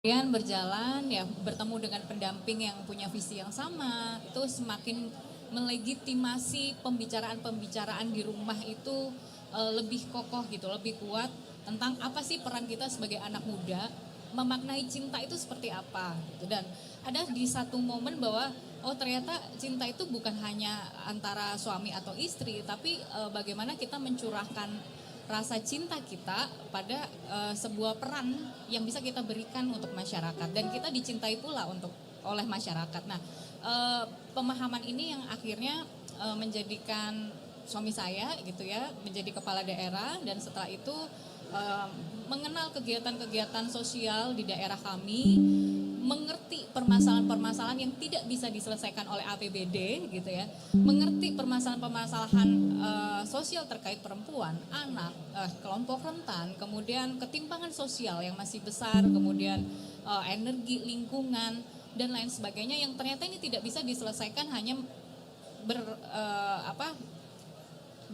Kemudian berjalan ya bertemu dengan pendamping yang punya visi yang sama, itu semakin melegitimasi pembicaraan-pembicaraan di rumah itu lebih kokoh gitu, lebih kuat tentang apa sih peran kita sebagai anak muda, memaknai cinta itu seperti apa gitu. Dan ada di satu momen bahwa oh ternyata cinta itu bukan hanya antara suami atau istri, tapi bagaimana kita mencurahkan rasa cinta kita pada sebuah peran yang bisa kita berikan untuk masyarakat dan kita dicintai pula oleh masyarakat. Nah, pemahaman ini yang akhirnya menjadikan suami saya gitu ya menjadi kepala daerah dan setelah itu mengenal kegiatan-kegiatan sosial di daerah kami, mengerti permasalahan-permasalahan yang tidak bisa diselesaikan oleh APBD gitu ya, mengerti permasalahan-permasalahan sosial terkait perempuan, anak, kelompok rentan, kemudian ketimpangan sosial yang masih besar, kemudian energi, lingkungan dan lain sebagainya yang ternyata ini tidak bisa diselesaikan hanya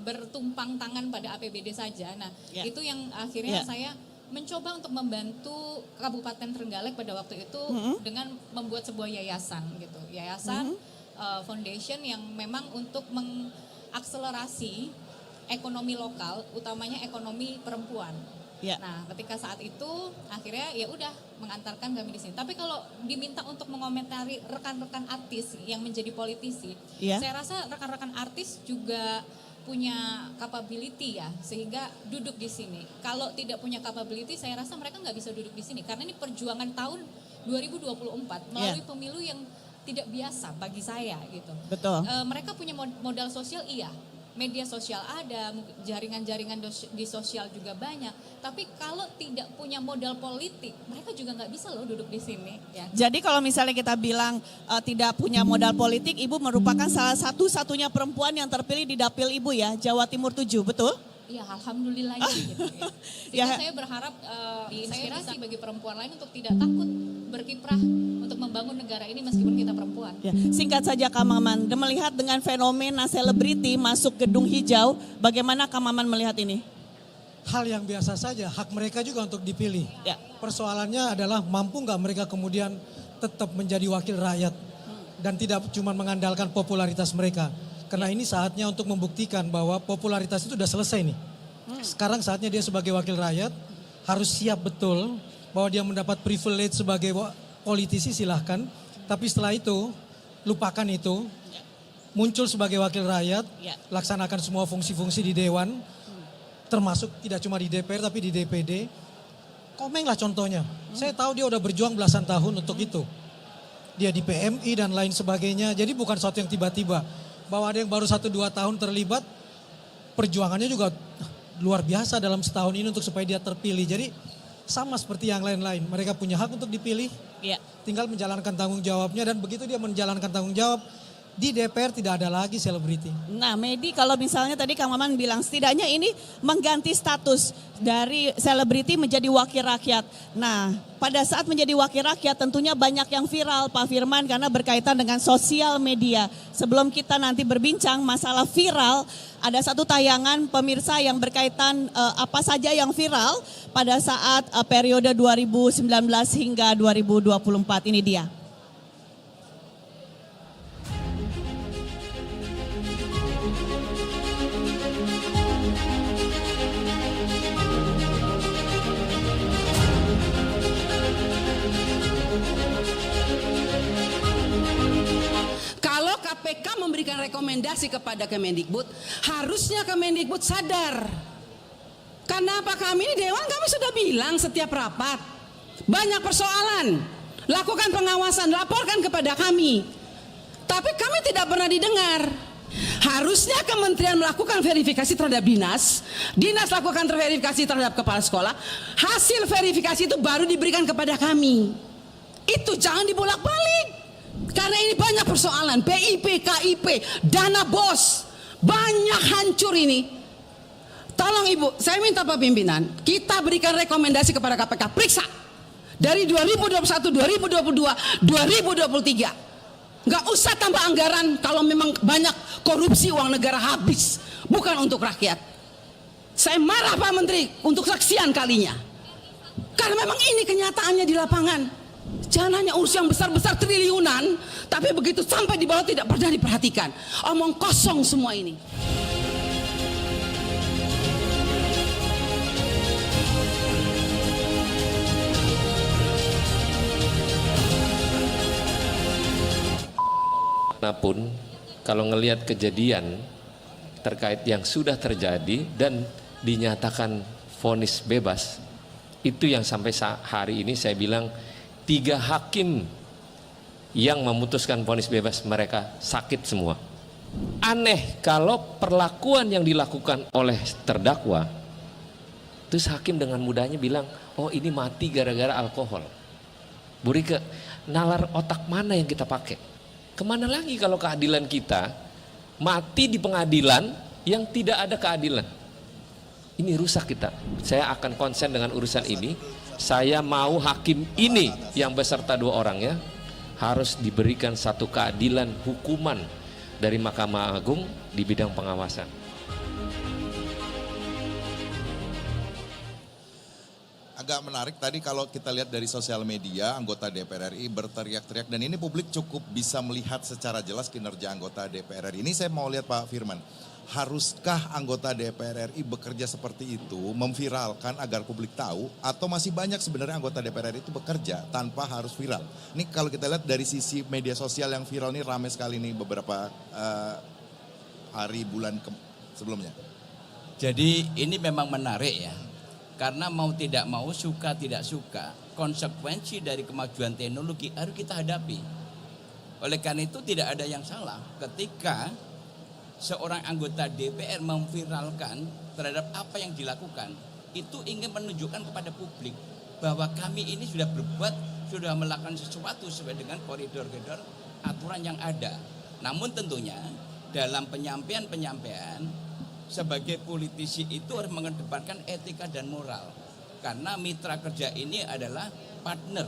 bertumpang tangan pada APBD saja. Nah, itu yang akhirnya saya mencoba untuk membantu Kabupaten Trenggalek pada waktu itu dengan membuat sebuah yayasan gitu. Yayasan foundation yang memang untuk mengakselerasi ekonomi lokal, utamanya ekonomi perempuan. Nah, ketika saat itu akhirnya ya udah mengantarkan kami di sini. Tapi kalau diminta untuk mengomentari rekan-rekan artis yang menjadi politisi, saya rasa rekan-rekan artis juga punya capability ya, sehingga duduk di sini. Kalau tidak punya capability, saya rasa mereka nggak bisa duduk di sini. Karena ini perjuangan tahun 2024 melalui pemilu yang tidak biasa bagi saya gitu. Betul. Mereka punya modal sosial iya, media sosial ada, jaringan-jaringan di sosial juga banyak. Tapi kalau tidak punya modal politik, mereka juga nggak bisa loh duduk di sini. Ya. Jadi kalau misalnya kita bilang tidak punya modal politik, Ibu merupakan salah satu-satunya perempuan yang terpilih di dapil Ibu ya, Jawa Timur 7, betul? Iya, alhamdulillah gitu ya. Sehingga saya berharap inspirasi bagi perempuan lain untuk tidak takut berkiprah untuk membangun negara ini meskipun kita perempuan. Ya. Singkat saja Kak Maman, melihat dengan fenomena selebriti masuk gedung hijau, bagaimana Kak Maman melihat ini? Hal yang biasa saja, hak mereka juga untuk dipilih. Ya. Persoalannya adalah mampu nggak mereka kemudian tetap menjadi wakil rakyat dan tidak cuma mengandalkan popularitas mereka. Karena ini saatnya untuk membuktikan bahwa popularitas itu sudah selesai nih. Sekarang saatnya dia sebagai wakil rakyat harus siap betul bahwa dia mendapat privilege sebagai politisi silahkan. Tapi setelah itu lupakan itu, muncul sebagai wakil rakyat, laksanakan semua fungsi-fungsi di Dewan, termasuk tidak cuma di DPR tapi di DPD. Komeng lah contohnya. Saya tahu dia udah berjuang belasan tahun untuk itu. Dia di PMI dan lain sebagainya. Jadi bukan sesuatu yang tiba-tiba. Bahwa ada yang baru 1-2 tahun terlibat, perjuangannya juga luar biasa dalam setahun ini untuk supaya dia terpilih. Jadi sama seperti yang lain-lain. Mereka punya hak untuk dipilih, Ya. tinggal menjalankan tanggung jawabnya, dan begitu dia menjalankan tanggung jawab, di DPR tidak ada lagi selebriti. Nah, Medi, kalau misalnya tadi Kang Maman bilang setidaknya ini mengganti status dari selebriti menjadi wakil rakyat. Nah, pada saat menjadi wakil rakyat tentunya banyak yang viral Pak Firman karena berkaitan dengan sosial media. Sebelum kita nanti berbincang masalah viral, ada satu tayangan pemirsa yang berkaitan apa saja yang viral pada saat periode 2019 hingga 2024. Ini dia. Kalau KPK memberikan rekomendasi kepada Kemendikbud, harusnya Kemendikbud sadar. Karena apa, kami ini Dewan kami sudah bilang setiap rapat, banyak persoalan, lakukan pengawasan, laporkan kepada kami. Tapi kami tidak pernah didengar. Harusnya kementerian melakukan verifikasi terhadap dinas, dinas lakukan verifikasi terhadap kepala sekolah, hasil verifikasi itu baru diberikan kepada kami. Itu jangan dibolak-balik. Karena ini banyak persoalan, PIP, KIP, dana BOS, banyak hancur ini. Tolong Ibu, saya minta Pak Pimpinan, kita berikan rekomendasi kepada KPK, periksa. Dari 2021, 2022, 2023. Nggak usah tambah anggaran kalau memang banyak korupsi uang negara habis. Bukan untuk rakyat. Saya marah Pak Menteri untuk sekian kalinya. Karena memang ini kenyataannya di lapangan. Jangan hanya urus yang besar-besar triliunan, tapi begitu sampai di bawah tidak pernah diperhatikan. Omong kosong semua ini. Manapun kalau ngelihat kejadian terkait yang sudah terjadi dan dinyatakan vonis bebas, itu yang sampai hari ini saya bilang 3 hakim yang memutuskan vonis bebas mereka sakit semua. Aneh kalau perlakuan yang dilakukan oleh terdakwa, terus hakim dengan mudahnya bilang, oh ini mati gara-gara alkohol. Bu Rike, nalar otak mana yang kita pakai? Kemana lagi kalau keadilan kita mati di pengadilan yang tidak ada keadilan? Ini rusak kita. Saya akan konsen dengan urusan ini. Saya mau hakim ini yang beserta 2 orangnya harus diberikan satu keadilan hukuman dari Mahkamah Agung di bidang pengawasan. Agak menarik tadi kalau kita lihat dari sosial media, anggota DPR RI berteriak-teriak, dan ini publik cukup bisa melihat secara jelas kinerja anggota DPR RI. Ini saya mau lihat Pak Firman, haruskah anggota DPR RI bekerja seperti itu, memviralkan agar publik tahu, atau masih banyak sebenarnya anggota DPR RI itu bekerja tanpa harus viral? Ini kalau kita lihat dari sisi media sosial yang viral ini ramai sekali nih beberapa hari, bulan sebelumnya. Jadi ini memang menarik ya. Karena mau tidak mau, suka tidak suka, konsekuensi dari kemajuan teknologi harus kita hadapi. Oleh karena itu tidak ada yang salah ketika seorang anggota DPR memviralkan terhadap apa yang dilakukan. Itu ingin menunjukkan kepada publik bahwa kami ini sudah berbuat, sudah melakukan sesuatu sesuai dengan koridor-koridor aturan yang ada. Namun tentunya dalam penyampaian sebagai politisi itu harus mengedepankan etika dan moral. Karena mitra kerja ini adalah partner,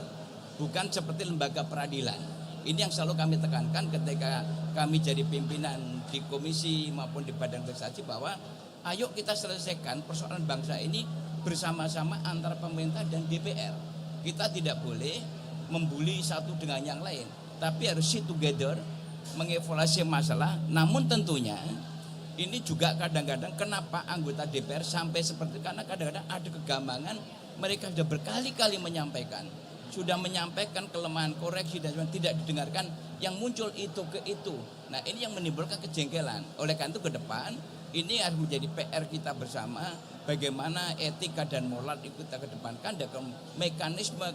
bukan seperti lembaga peradilan. Ini yang selalu kami tekankan ketika kami jadi pimpinan di komisi maupun di badan legislasi, bahwa ayo kita selesaikan persoalan bangsa ini bersama-sama antara pemerintah dan DPR. Kita tidak boleh membuli satu dengan yang lain, tapi harus sit together, mengevaluasi masalah. Namun tentunya ini juga kadang-kadang kenapa anggota DPR sampai seperti, karena kadang-kadang ada kegambangan, mereka sudah berkali-kali menyampaikan, sudah menyampaikan kelemahan, koreksi dan tidak didengarkan, yang muncul itu ke itu. Nah ini yang menimbulkan kejengkelan. Oleh karena itu ke depan ini harus menjadi PR kita bersama, bagaimana etika dan moral itu kita kedepankan, dan mekanisme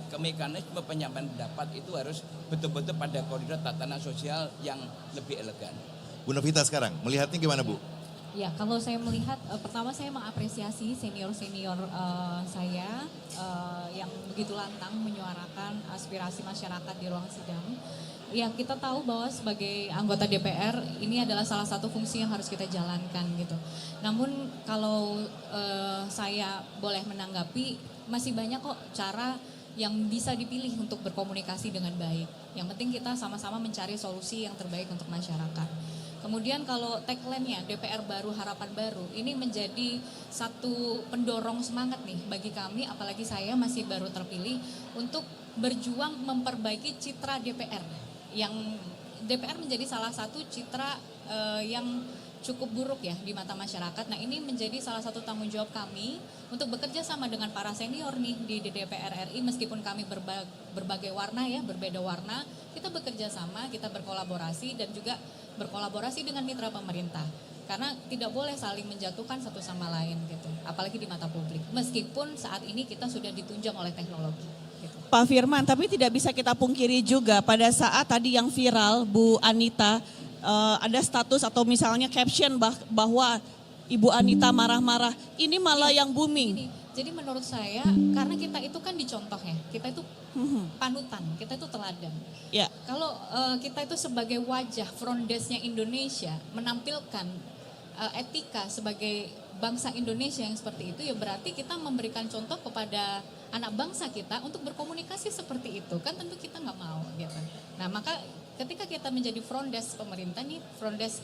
penyampaian pendapat itu harus betul-betul pada koridor tatanan sosial yang lebih elegan. Bu Novita sekarang, melihatnya gimana Bu? Ya, kalau saya melihat, pertama saya mengapresiasi senior-senior saya yang begitu lantang menyuarakan aspirasi masyarakat di ruang sidang. Ya, kita tahu bahwa sebagai anggota DPR ini adalah salah satu fungsi yang harus kita jalankan gitu. Namun kalau saya boleh menanggapi, masih banyak kok cara yang bisa dipilih untuk berkomunikasi dengan baik. Yang penting kita sama-sama mencari solusi yang terbaik untuk masyarakat. Kemudian kalau tagline-nya DPR baru harapan baru, ini menjadi satu pendorong semangat nih bagi kami, apalagi saya masih baru terpilih untuk berjuang memperbaiki citra DPR. Yang DPR menjadi salah satu citra yang cukup buruk ya di mata masyarakat. Nah, ini menjadi salah satu tanggung jawab kami untuk bekerja sama dengan para senior nih di DPR RI, meskipun kami berbagai warna ya, berbeda warna, kita bekerja sama, kita berkolaborasi dan juga berkolaborasi dengan mitra pemerintah. Karena tidak boleh saling menjatuhkan satu sama lain gitu, apalagi di mata publik. Meskipun saat ini kita sudah ditunjang oleh teknologi. Gitu. Pak Firman, tapi tidak bisa kita pungkiri juga pada saat tadi yang viral Bu Anita ada status atau misalnya caption bahwa Ibu Anita marah-marah, ini malah yang booming. Jadi menurut saya karena kita itu kan dicontoh ya, kita itu panutan, kita itu teladan. Ya. Kalau kita itu sebagai wajah front desk-nya Indonesia menampilkan etika sebagai bangsa Indonesia yang seperti itu, ya berarti kita memberikan contoh kepada anak bangsa kita untuk berkomunikasi seperti itu, kan tentu kita nggak mau gitu. Nah, maka ketika kita menjadi front desk pemerintah nih, front desk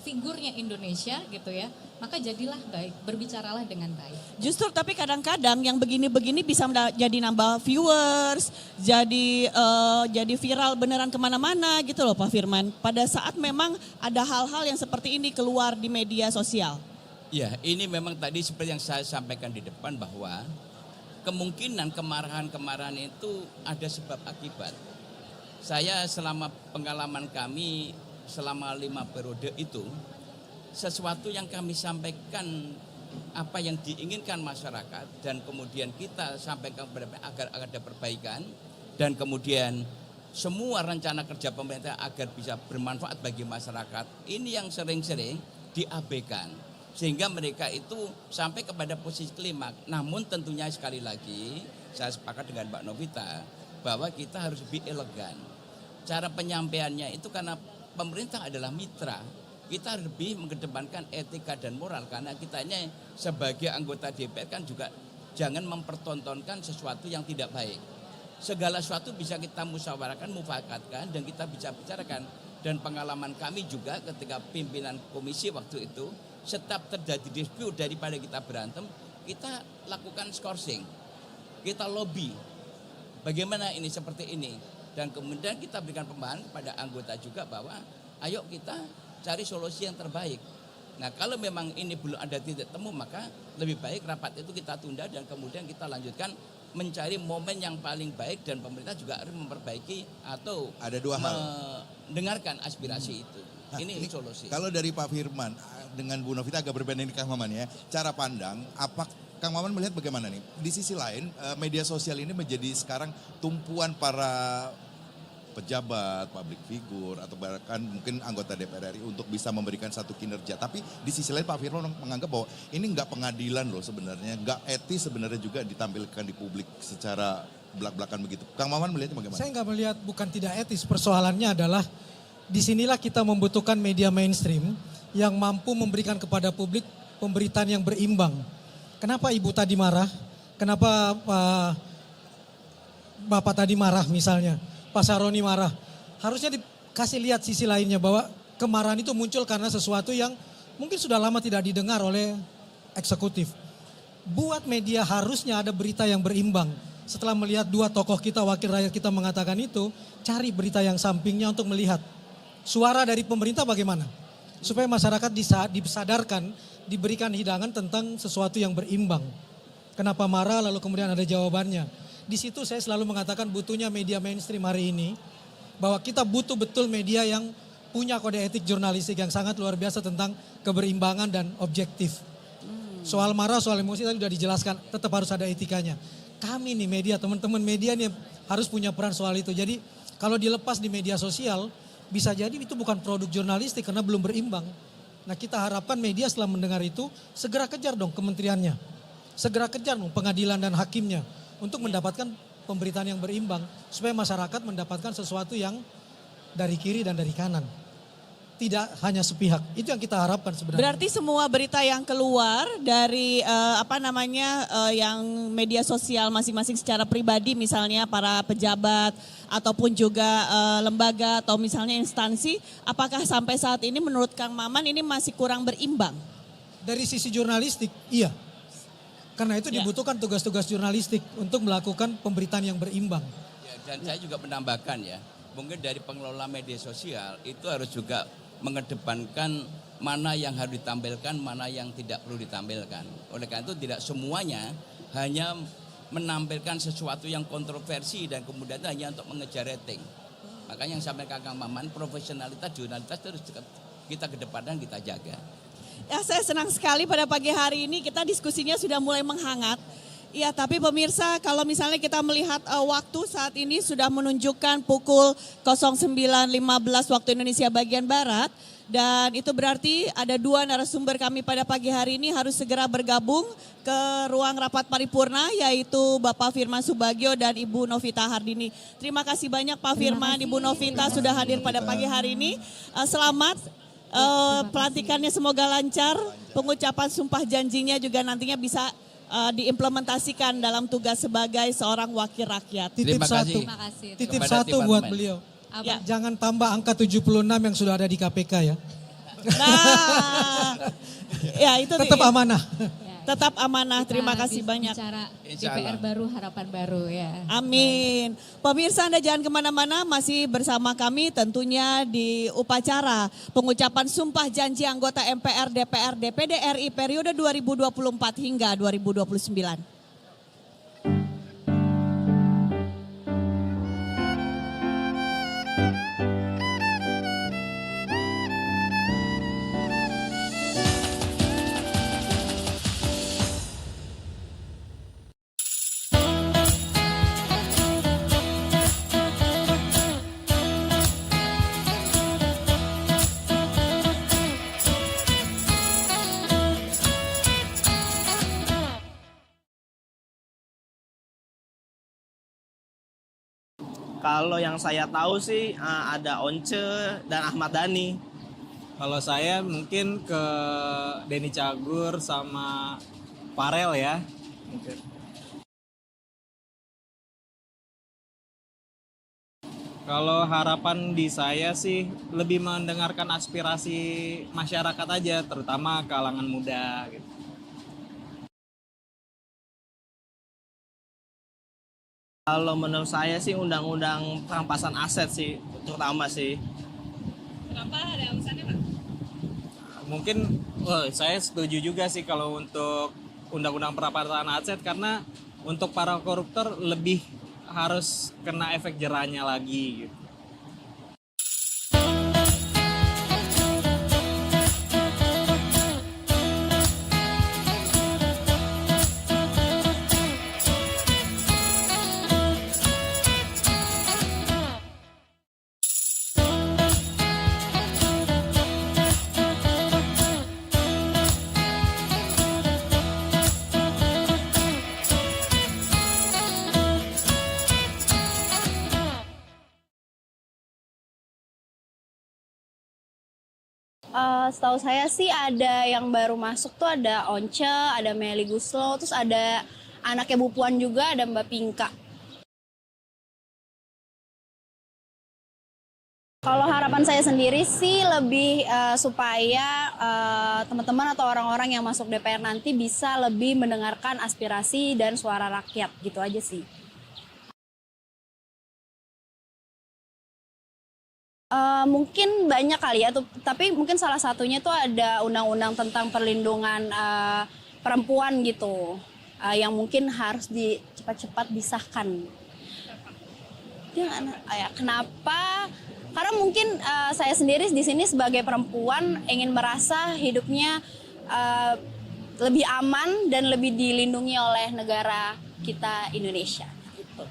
figurnya Indonesia gitu ya, maka jadilah baik, berbicaralah dengan baik. Justru tapi kadang-kadang yang begini-begini bisa jadi nambah viewers, jadi viral beneran kemana-mana gitu loh Pak Firman. Pada saat memang ada hal-hal yang seperti ini keluar di media sosial. Ya, ini memang tadi seperti yang saya sampaikan di depan bahwa kemungkinan kemarahan-kemarahan itu ada sebab akibat. Saya selama pengalaman kami selama 5 periode itu, sesuatu yang kami sampaikan apa yang diinginkan masyarakat dan kemudian kita sampaikan agar ada perbaikan dan kemudian semua rencana kerja pemerintah agar bisa bermanfaat bagi masyarakat, ini yang sering-sering diabaikan. Sehingga mereka itu sampai kepada posisi klimaks. Namun tentunya sekali lagi saya sepakat dengan Mbak Novita bahwa kita harus lebih elegan. Cara penyampaiannya itu karena pemerintah adalah mitra. Kita harus lebih mengedepankan etika dan moral karena kita ini sebagai anggota DPR kan juga jangan mempertontonkan sesuatu yang tidak baik. Segala sesuatu bisa kita musyawarahkan, mufakatkan dan kita bisa bicarakan. Dan pengalaman kami juga ketika pimpinan komisi waktu itu, setiap terjadi dispute daripada kita berantem, kita lakukan skorsing, kita lobby, bagaimana ini seperti ini, dan kemudian kita berikan pemahaman kepada anggota juga bahwa ayo kita cari solusi yang terbaik. Nah kalau memang ini belum ada titik temu maka lebih baik rapat itu kita tunda dan kemudian kita lanjutkan mencari momen yang paling baik dan pemerintah juga harus memperbaiki atau ada 2 hal mendengarkan aspirasi itu. Nah, ini solusi. Kalau dari Pak Firman dengan Bu Novita agak berbeda nih Kang Maman ya. Cara pandang, Kang Maman melihat bagaimana nih? Di sisi lain media sosial ini menjadi sekarang tumpuan para pejabat, public figure atau bahkan mungkin anggota DPR RI untuk bisa memberikan satu kinerja. Tapi di sisi lain Pak Firman menganggap bahwa ini nggak pengadilan loh sebenarnya, nggak etis sebenarnya juga ditampilkan di publik secara belak-belakan begitu. Kang Maman melihatnya bagaimana? Saya nggak melihat bukan tidak etis, persoalannya adalah disinilah kita membutuhkan media mainstream yang mampu memberikan kepada publik pemberitaan yang berimbang. Kenapa Ibu tadi marah? Kenapa Bapak tadi marah misalnya? Pak Saroni marah? Harusnya dikasih lihat sisi lainnya bahwa kemarahan itu muncul karena sesuatu yang mungkin sudah lama tidak didengar oleh eksekutif. Buat media harusnya ada berita yang berimbang. Setelah melihat 2 tokoh kita, wakil rakyat kita mengatakan itu, cari berita yang sampingnya untuk melihat suara dari pemerintah bagaimana. Supaya masyarakat disadarkan, diberikan hidangan tentang sesuatu yang berimbang. Kenapa marah lalu kemudian ada jawabannya. Di situ saya selalu mengatakan butuhnya media mainstream hari ini. Bahwa kita butuh betul media yang punya kode etik jurnalistik yang sangat luar biasa tentang keberimbangan dan objektif. Soal marah, soal emosi tadi sudah dijelaskan, tetap harus ada etikanya. Kami nih media, teman-teman media nih harus punya peran soal itu. Jadi kalau dilepas di media sosial, bisa jadi itu bukan produk jurnalistik karena belum berimbang. Nah kita harapkan media setelah mendengar itu segera kejar dong kementeriannya. Segera kejar dong pengadilan dan hakimnya untuk mendapatkan pemberitaan yang berimbang. Supaya masyarakat mendapatkan sesuatu yang dari kiri dan dari kanan. Tidak hanya sepihak, itu yang kita harapkan sebenarnya. Berarti semua berita yang keluar dari yang media sosial masing-masing secara pribadi misalnya para pejabat ataupun juga lembaga atau misalnya instansi, apakah sampai saat ini menurut Kang Maman ini masih kurang berimbang? Dari sisi jurnalistik, iya. Karena itu Ya. dibutuhkan tugas-tugas jurnalistik untuk melakukan pemberitaan yang berimbang. Ya, dan saya juga menambahkan ya, mungkin dari pengelola media sosial itu harus juga mengedepankan mana yang harus ditampilkan, mana yang tidak perlu ditampilkan. Oleh karena itu tidak semuanya hanya menampilkan sesuatu yang kontroversi dan kemudian itu hanya untuk mengejar rating. Makanya yang sampaikan Kang Maman, profesionalitas, jurnalitas terus kita kedepankan, kita jaga. Ya, saya senang sekali pada pagi hari ini kita diskusinya sudah mulai menghangat. Ya, tapi pemirsa kalau misalnya kita melihat waktu saat ini sudah menunjukkan pukul 09.15 waktu Indonesia bagian Barat. Dan itu berarti ada dua narasumber kami pada pagi hari ini harus segera bergabung ke ruang rapat paripurna yaitu Bapak Firman Subagio dan Ibu Novita Hardini. Terima kasih banyak Pak Firman, Ibu Novita sudah hadir pada pagi hari ini. Selamat. Pelantikannya semoga lancar, pengucapan sumpah janjinya juga nantinya bisa diimplementasikan dalam tugas sebagai seorang wakil rakyat. Titip Terima satu, kasih. Terima kasih. titip Kepada satu tim buat parlemen. beliau. Apa? Ya. Jangan tambah angka 76 yang sudah ada di KPK ya. Nah, ya itu Tetap amanah. tetap amanah. Kita Terima kasih banyak. Bicara Insya DPR Allah. baru, harapan baru ya. Amin. Pemirsa Anda jangan kemana-mana, masih bersama kami tentunya di upacara pengucapan sumpah janji anggota MPR, DPR, DPD RI periode 2024 hingga 2029. Kalau yang saya tahu sih ada Once dan Ahmad Dhani. Kalau saya mungkin ke Denny Cagur sama Farel ya. Mungkin. Kalau harapan di saya sih lebih mendengarkan aspirasi masyarakat aja, terutama kalangan muda gitu. Kalau menurut saya sih undang-undang perampasan aset sih, terutama sih. Kenapa ada alasannya Pak? Mungkin saya setuju juga sih kalau untuk undang-undang perampasan aset karena untuk para koruptor lebih harus kena efek jerahnya lagi gitu. Setahu saya sih ada yang baru masuk tuh ada Once, ada Meli Guslo, terus ada anaknya Bu Puan juga, ada Mbak Pinka. Kalau harapan saya sendiri sih lebih supaya teman-teman atau orang-orang yang masuk DPR nanti bisa lebih mendengarkan aspirasi dan suara rakyat, gitu aja sih. Mungkin banyak kali ya, tapi mungkin salah satunya tuh ada undang-undang tentang perlindungan perempuan gitu, yang mungkin harus cepat-cepat disahkan. Kenapa? Karena mungkin saya sendiri di sini sebagai perempuan ingin merasa hidupnya lebih aman dan lebih dilindungi oleh negara kita Indonesia. Gitu.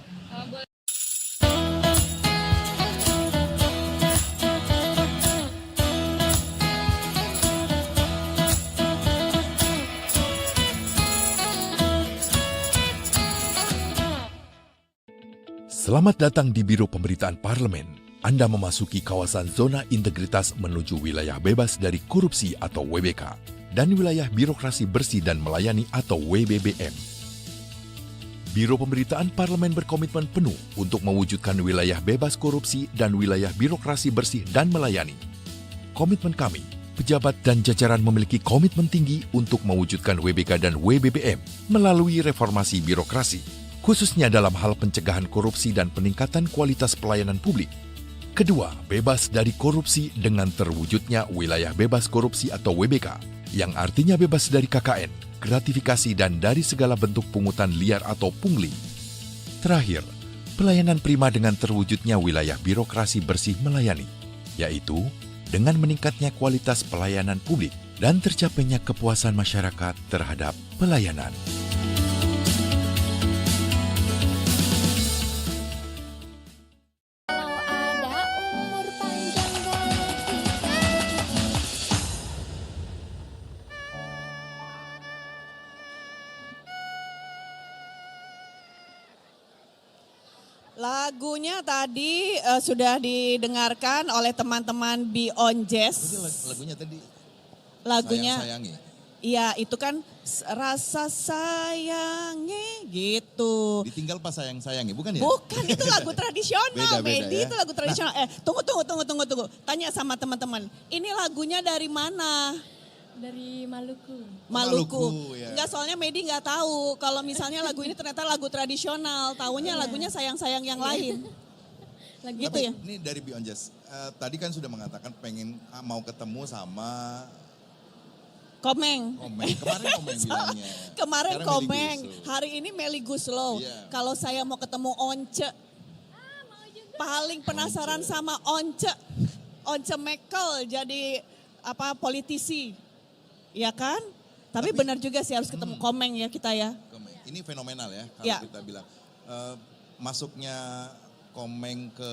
Selamat datang di Biro Pemberitaan Parlemen. Anda memasuki kawasan zona integritas menuju wilayah bebas dari korupsi atau WBK dan wilayah birokrasi bersih dan melayani atau WBBM. Biro Pemberitaan Parlemen berkomitmen penuh untuk mewujudkan wilayah bebas korupsi dan wilayah birokrasi bersih dan melayani. Komitmen kami, pejabat dan jajaran memiliki komitmen tinggi untuk mewujudkan WBK dan WBBM melalui reformasi birokrasi, khususnya dalam hal pencegahan korupsi dan peningkatan kualitas pelayanan publik. Kedua, bebas dari korupsi dengan terwujudnya wilayah bebas korupsi atau WBK, yang artinya bebas dari KKN, gratifikasi dan dari segala bentuk pungutan liar atau pungli. Terakhir, pelayanan prima dengan terwujudnya wilayah birokrasi bersih melayani, yaitu dengan meningkatnya kualitas pelayanan publik dan tercapainya kepuasan masyarakat terhadap pelayanan. Lagunya tadi sudah didengarkan oleh teman-teman Beyond Jazz. Itu lagunya tadi. Lagunya, Sayang-sayangi. iya itu kan rasa sayangi gitu. Ditinggal pas sayang-sayangi, bukan ya? Bukan, itu lagu tradisional, Beda-beda Medi, ya. itu lagu tradisional. Tunggu. Tanya sama teman-teman, ini lagunya dari mana? Dari Maluku. Maluku. Ya. Enggak, soalnya Medi nggak tahu kalau misalnya lagu ini ternyata lagu tradisional. Taunya lagunya sayang-sayang yang lain. Gitu Tapi ya? ini dari Beyond Jazz. Tadi kan sudah mengatakan pengen mau ketemu sama Komeng. Kemarin Komeng bilangnya. Kemarin Sekarang Komeng, Melly Guslow. hari ini Melly Guslow. Iya. Kalau saya mau ketemu Once, paling penasaran sama Once. Once Mekel jadi politisi, ya kan? Tapi benar juga sih harus ketemu Komeng ya kita ya. Komeng. Ini fenomenal ya kalau Ya. kita bilang. Masuknya Komeng ke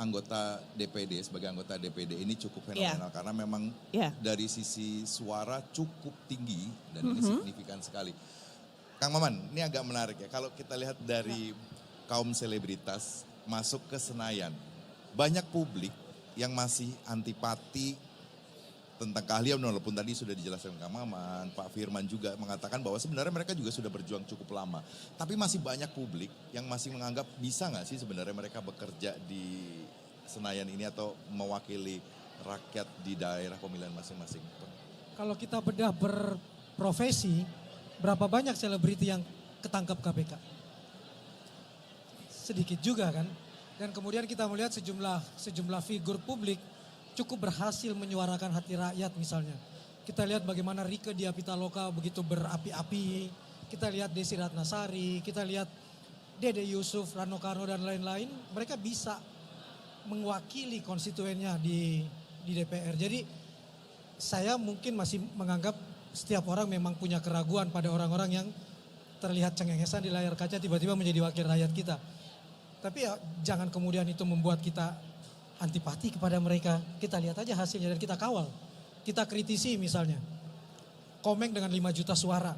anggota DPD sebagai anggota DPD ini cukup fenomenal karena memang dari sisi suara cukup tinggi dan ini signifikan sekali. Kang Maman, ini agak menarik ya kalau kita lihat dari kaum selebritas masuk ke Senayan. Banyak publik yang masih antipati tentang keahlian walaupun tadi sudah dijelaskan Kang Maman, Pak Firman juga mengatakan bahwa sebenarnya mereka juga sudah berjuang cukup lama. Tapi masih banyak publik yang masih menganggap bisa nggak sih sebenarnya mereka bekerja di Senayan ini atau mewakili rakyat di daerah pemilihan masing-masing. Kalau kita bedah berprofesi, berapa banyak selebriti yang ketangkap KPK? Sedikit juga kan. Dan kemudian kita melihat sejumlah figur publik cukup berhasil menyuarakan hati rakyat misalnya. Kita lihat bagaimana Rieke Diah Pitaloka begitu berapi-api. Kita lihat Desi Ratnasari, kita lihat Dede Yusuf, Rano Karno dan lain-lain. Mereka bisa mewakili konstituennya di DPR. Jadi saya mungkin masih menganggap setiap orang memang punya keraguan pada orang-orang yang terlihat cengengesan di layar kaca tiba-tiba menjadi wakil rakyat kita. Tapi ya jangan kemudian itu membuat kita antipati kepada mereka. Kita lihat aja hasilnya dan kita kawal. Kita kritisi misalnya. Komeng dengan 5 juta suara.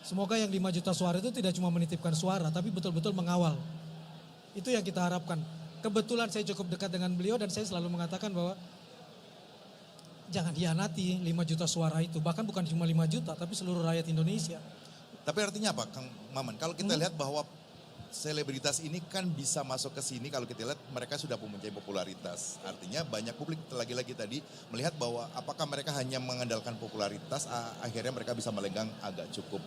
Semoga yang 5 juta suara itu tidak cuma menitipkan suara tapi betul-betul mengawal. Itu yang kita harapkan. Kebetulan saya cukup dekat dengan beliau dan saya selalu mengatakan bahwa jangan hianati 5 juta suara itu. Bahkan bukan cuma 5 juta tapi seluruh rakyat Indonesia. Tapi artinya apa Kang Maman? Kalau kita lihat bahwa selebritas ini kan bisa masuk ke sini kalau kita lihat mereka sudah mempunyai popularitas. Artinya banyak publik lagi-lagi tadi melihat bahwa apakah mereka hanya mengandalkan popularitas akhirnya mereka bisa melenggang agak cukup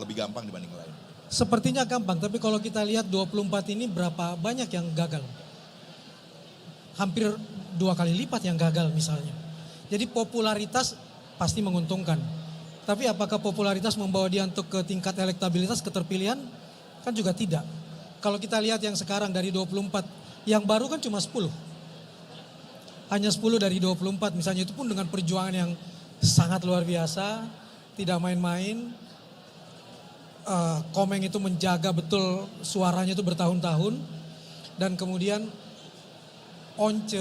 lebih gampang dibanding lain. Sepertinya gampang tapi kalau kita lihat 24 ini berapa banyak yang gagal. Hampir 2 kali lipat yang gagal misalnya. Jadi popularitas pasti menguntungkan. Tapi apakah popularitas membawa dia untuk ke tingkat elektabilitas keterpilihan? Kan juga tidak. Kalau kita lihat yang sekarang dari 24, yang baru kan cuma 10. Hanya 10 dari 24 misalnya itu pun dengan perjuangan yang sangat luar biasa, tidak main-main. Komeng itu menjaga betul suaranya itu bertahun-tahun. Dan kemudian Once,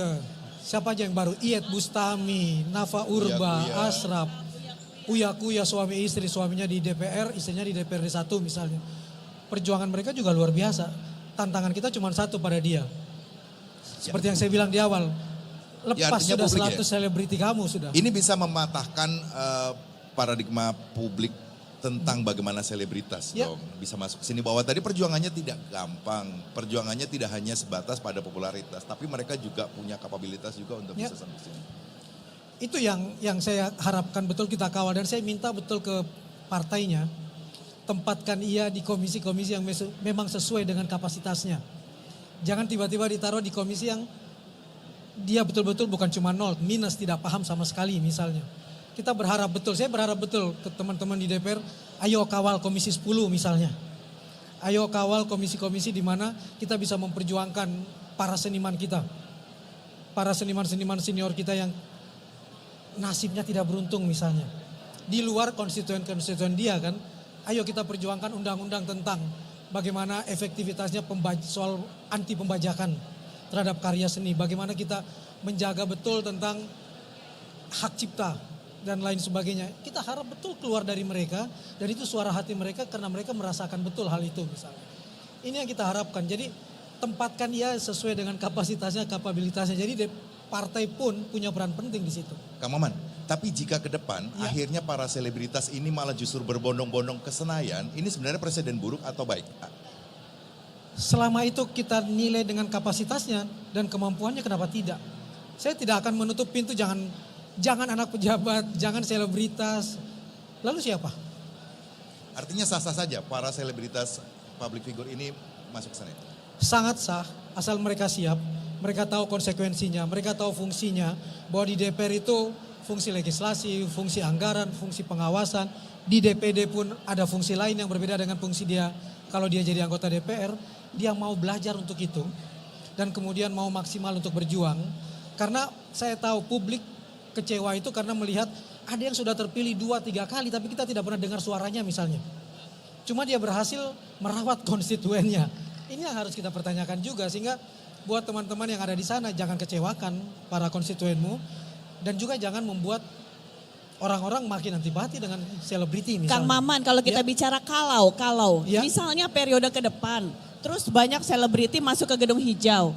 siapa aja yang baru? Iyeth Bustami, Nafa Urba, Asraf, Uya suami istri, suaminya di DPR, istrinya di DPRD 1 misalnya. Perjuangan mereka juga luar biasa. tantangan kita cuma satu pada dia. Seperti yang saya bilang di awal, lepas artinya sudah publik 100 selebriti kamu sudah. Ini bisa mematahkan paradigma publik tentang bagaimana selebritas dong bisa masuk ke sini, bahwa tadi perjuangannya tidak gampang, perjuangannya tidak hanya sebatas pada popularitas, tapi mereka juga punya kapabilitas juga untuk bisa sampai sini. Itu yang saya harapkan betul kita kawal, dan saya minta betul ke partainya, tempatkan ia di komisi-komisi yang memang sesuai dengan kapasitasnya. Jangan tiba-tiba ditaruh di komisi yang dia betul-betul bukan cuma nol, minus, tidak paham sama sekali misalnya. Kita berharap betul, saya berharap betul ke teman-teman di DPR, ayo kawal komisi 10 misalnya. Ayo kawal komisi-komisi di mana kita bisa memperjuangkan para seniman kita. Para seniman-seniman senior kita yang nasibnya tidak beruntung misalnya. Di luar konstituen-konstituen dia kan, ayo kita perjuangkan undang-undang tentang bagaimana efektivitasnya soal anti pembajakan terhadap karya seni. Bagaimana kita menjaga betul tentang hak cipta dan lain sebagainya. Kita harap betul keluar dari mereka, dan itu suara hati mereka karena mereka merasakan betul hal itu misalnya. Ini yang kita harapkan. Jadi tempatkan dia sesuai dengan kapasitasnya, kapabilitasnya. Jadi partai pun punya peran penting di situ. Kang Maman, tapi jika ke depan akhirnya para selebritas ini malah justru berbondong-bondong ke Senayan, ini sebenarnya presiden buruk atau baik? Selama itu kita nilai dengan kapasitasnya dan kemampuannya, kenapa tidak? Saya tidak akan menutup pintu, jangan anak pejabat, jangan selebritas. Lalu siapa? Artinya sah-sah saja para selebritas public figure ini masuk ke sana? Sangat sah, asal mereka siap, mereka tahu konsekuensinya, mereka tahu fungsinya, bahwa di DPR itu fungsi legislasi, fungsi anggaran, fungsi pengawasan. Di DPD pun ada fungsi lain yang berbeda dengan fungsi dia kalau dia jadi anggota DPR. Dia mau belajar untuk itu dan kemudian mau maksimal untuk berjuang. Karena saya tahu publik kecewa itu karena melihat ada yang sudah terpilih 2-3 kali tapi kita tidak pernah dengar suaranya misalnya. Cuma dia berhasil merawat konstituennya. Ini yang harus kita pertanyakan juga, sehingga buat teman-teman yang ada di sana jangan kecewakan para konstituenmu, dan juga jangan membuat orang-orang makin antipati dengan selebriti misalnya. Kang Maman, kalau kita bicara kalau misalnya periode ke depan terus banyak selebriti masuk ke gedung hijau.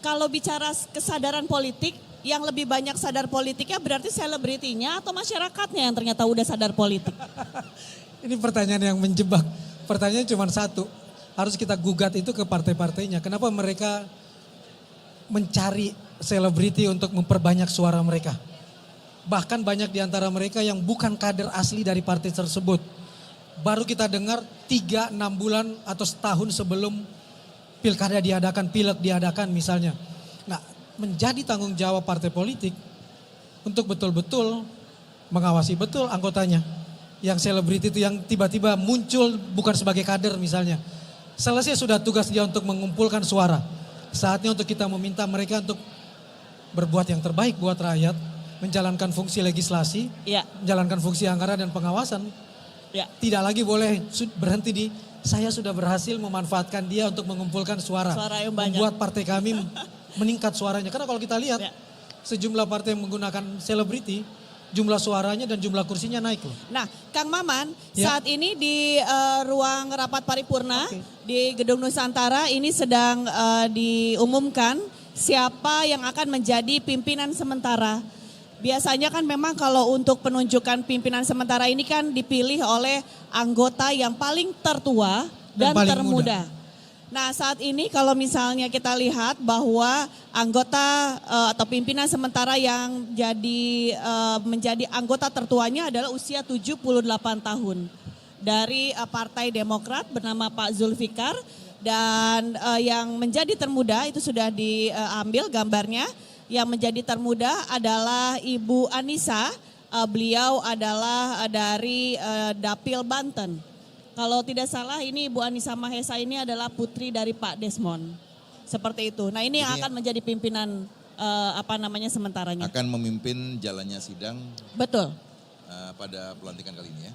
Kalau bicara kesadaran politik, yang lebih banyak sadar politiknya berarti selebritinya atau masyarakatnya yang ternyata udah sadar politik? Ini pertanyaan yang menjebak. Pertanyaannya cuma satu. Harus kita gugat itu ke partai-partainya. Kenapa mereka mencari selebriti untuk memperbanyak suara mereka? Bahkan banyak di antara mereka yang bukan kader asli dari partai tersebut. Baru kita dengar 3-6 bulan atau setahun sebelum pilkada diadakan, pileg diadakan misalnya. Nah, menjadi tanggung jawab partai politik untuk betul-betul mengawasi betul anggotanya. Yang selebriti itu yang tiba-tiba muncul bukan sebagai kader misalnya. Selesai sudah tugas dia untuk mengumpulkan suara. Saatnya untuk kita meminta mereka untuk berbuat yang terbaik buat rakyat. Menjalankan fungsi legislasi, menjalankan fungsi anggaran dan pengawasan. Tidak lagi boleh berhenti di saya sudah berhasil memanfaatkan dia untuk mengumpulkan suara yang banyak. Membuat partai kami meningkat suaranya. Karena kalau kita lihat sejumlah partai yang menggunakan selebriti, jumlah suaranya dan jumlah kursinya naik loh. Nah, Kang Maman, saat ini di ruang rapat paripurna di Gedung Nusantara ini sedang diumumkan siapa yang akan menjadi pimpinan sementara. Biasanya kan memang kalau untuk penunjukan pimpinan sementara ini kan dipilih oleh anggota yang paling tertua dan paling termuda. Nah, saat ini kalau misalnya kita lihat bahwa anggota atau pimpinan sementara yang menjadi anggota tertuanya adalah usia 78 tahun. Dari Partai Demokrat bernama Pak Zulfikar, dan yang menjadi termuda itu sudah diambil gambarnya. Yang menjadi termuda adalah Ibu Anissa, beliau adalah dari Dapil Banten. Kalau tidak salah ini Ibu Anissa Mahesa ini adalah putri dari Pak Desmond. Seperti itu. Nah, ini yang akan menjadi pimpinan sementaranya. Akan memimpin jalannya sidang. Betul. Pada pelantikan kali ini ya.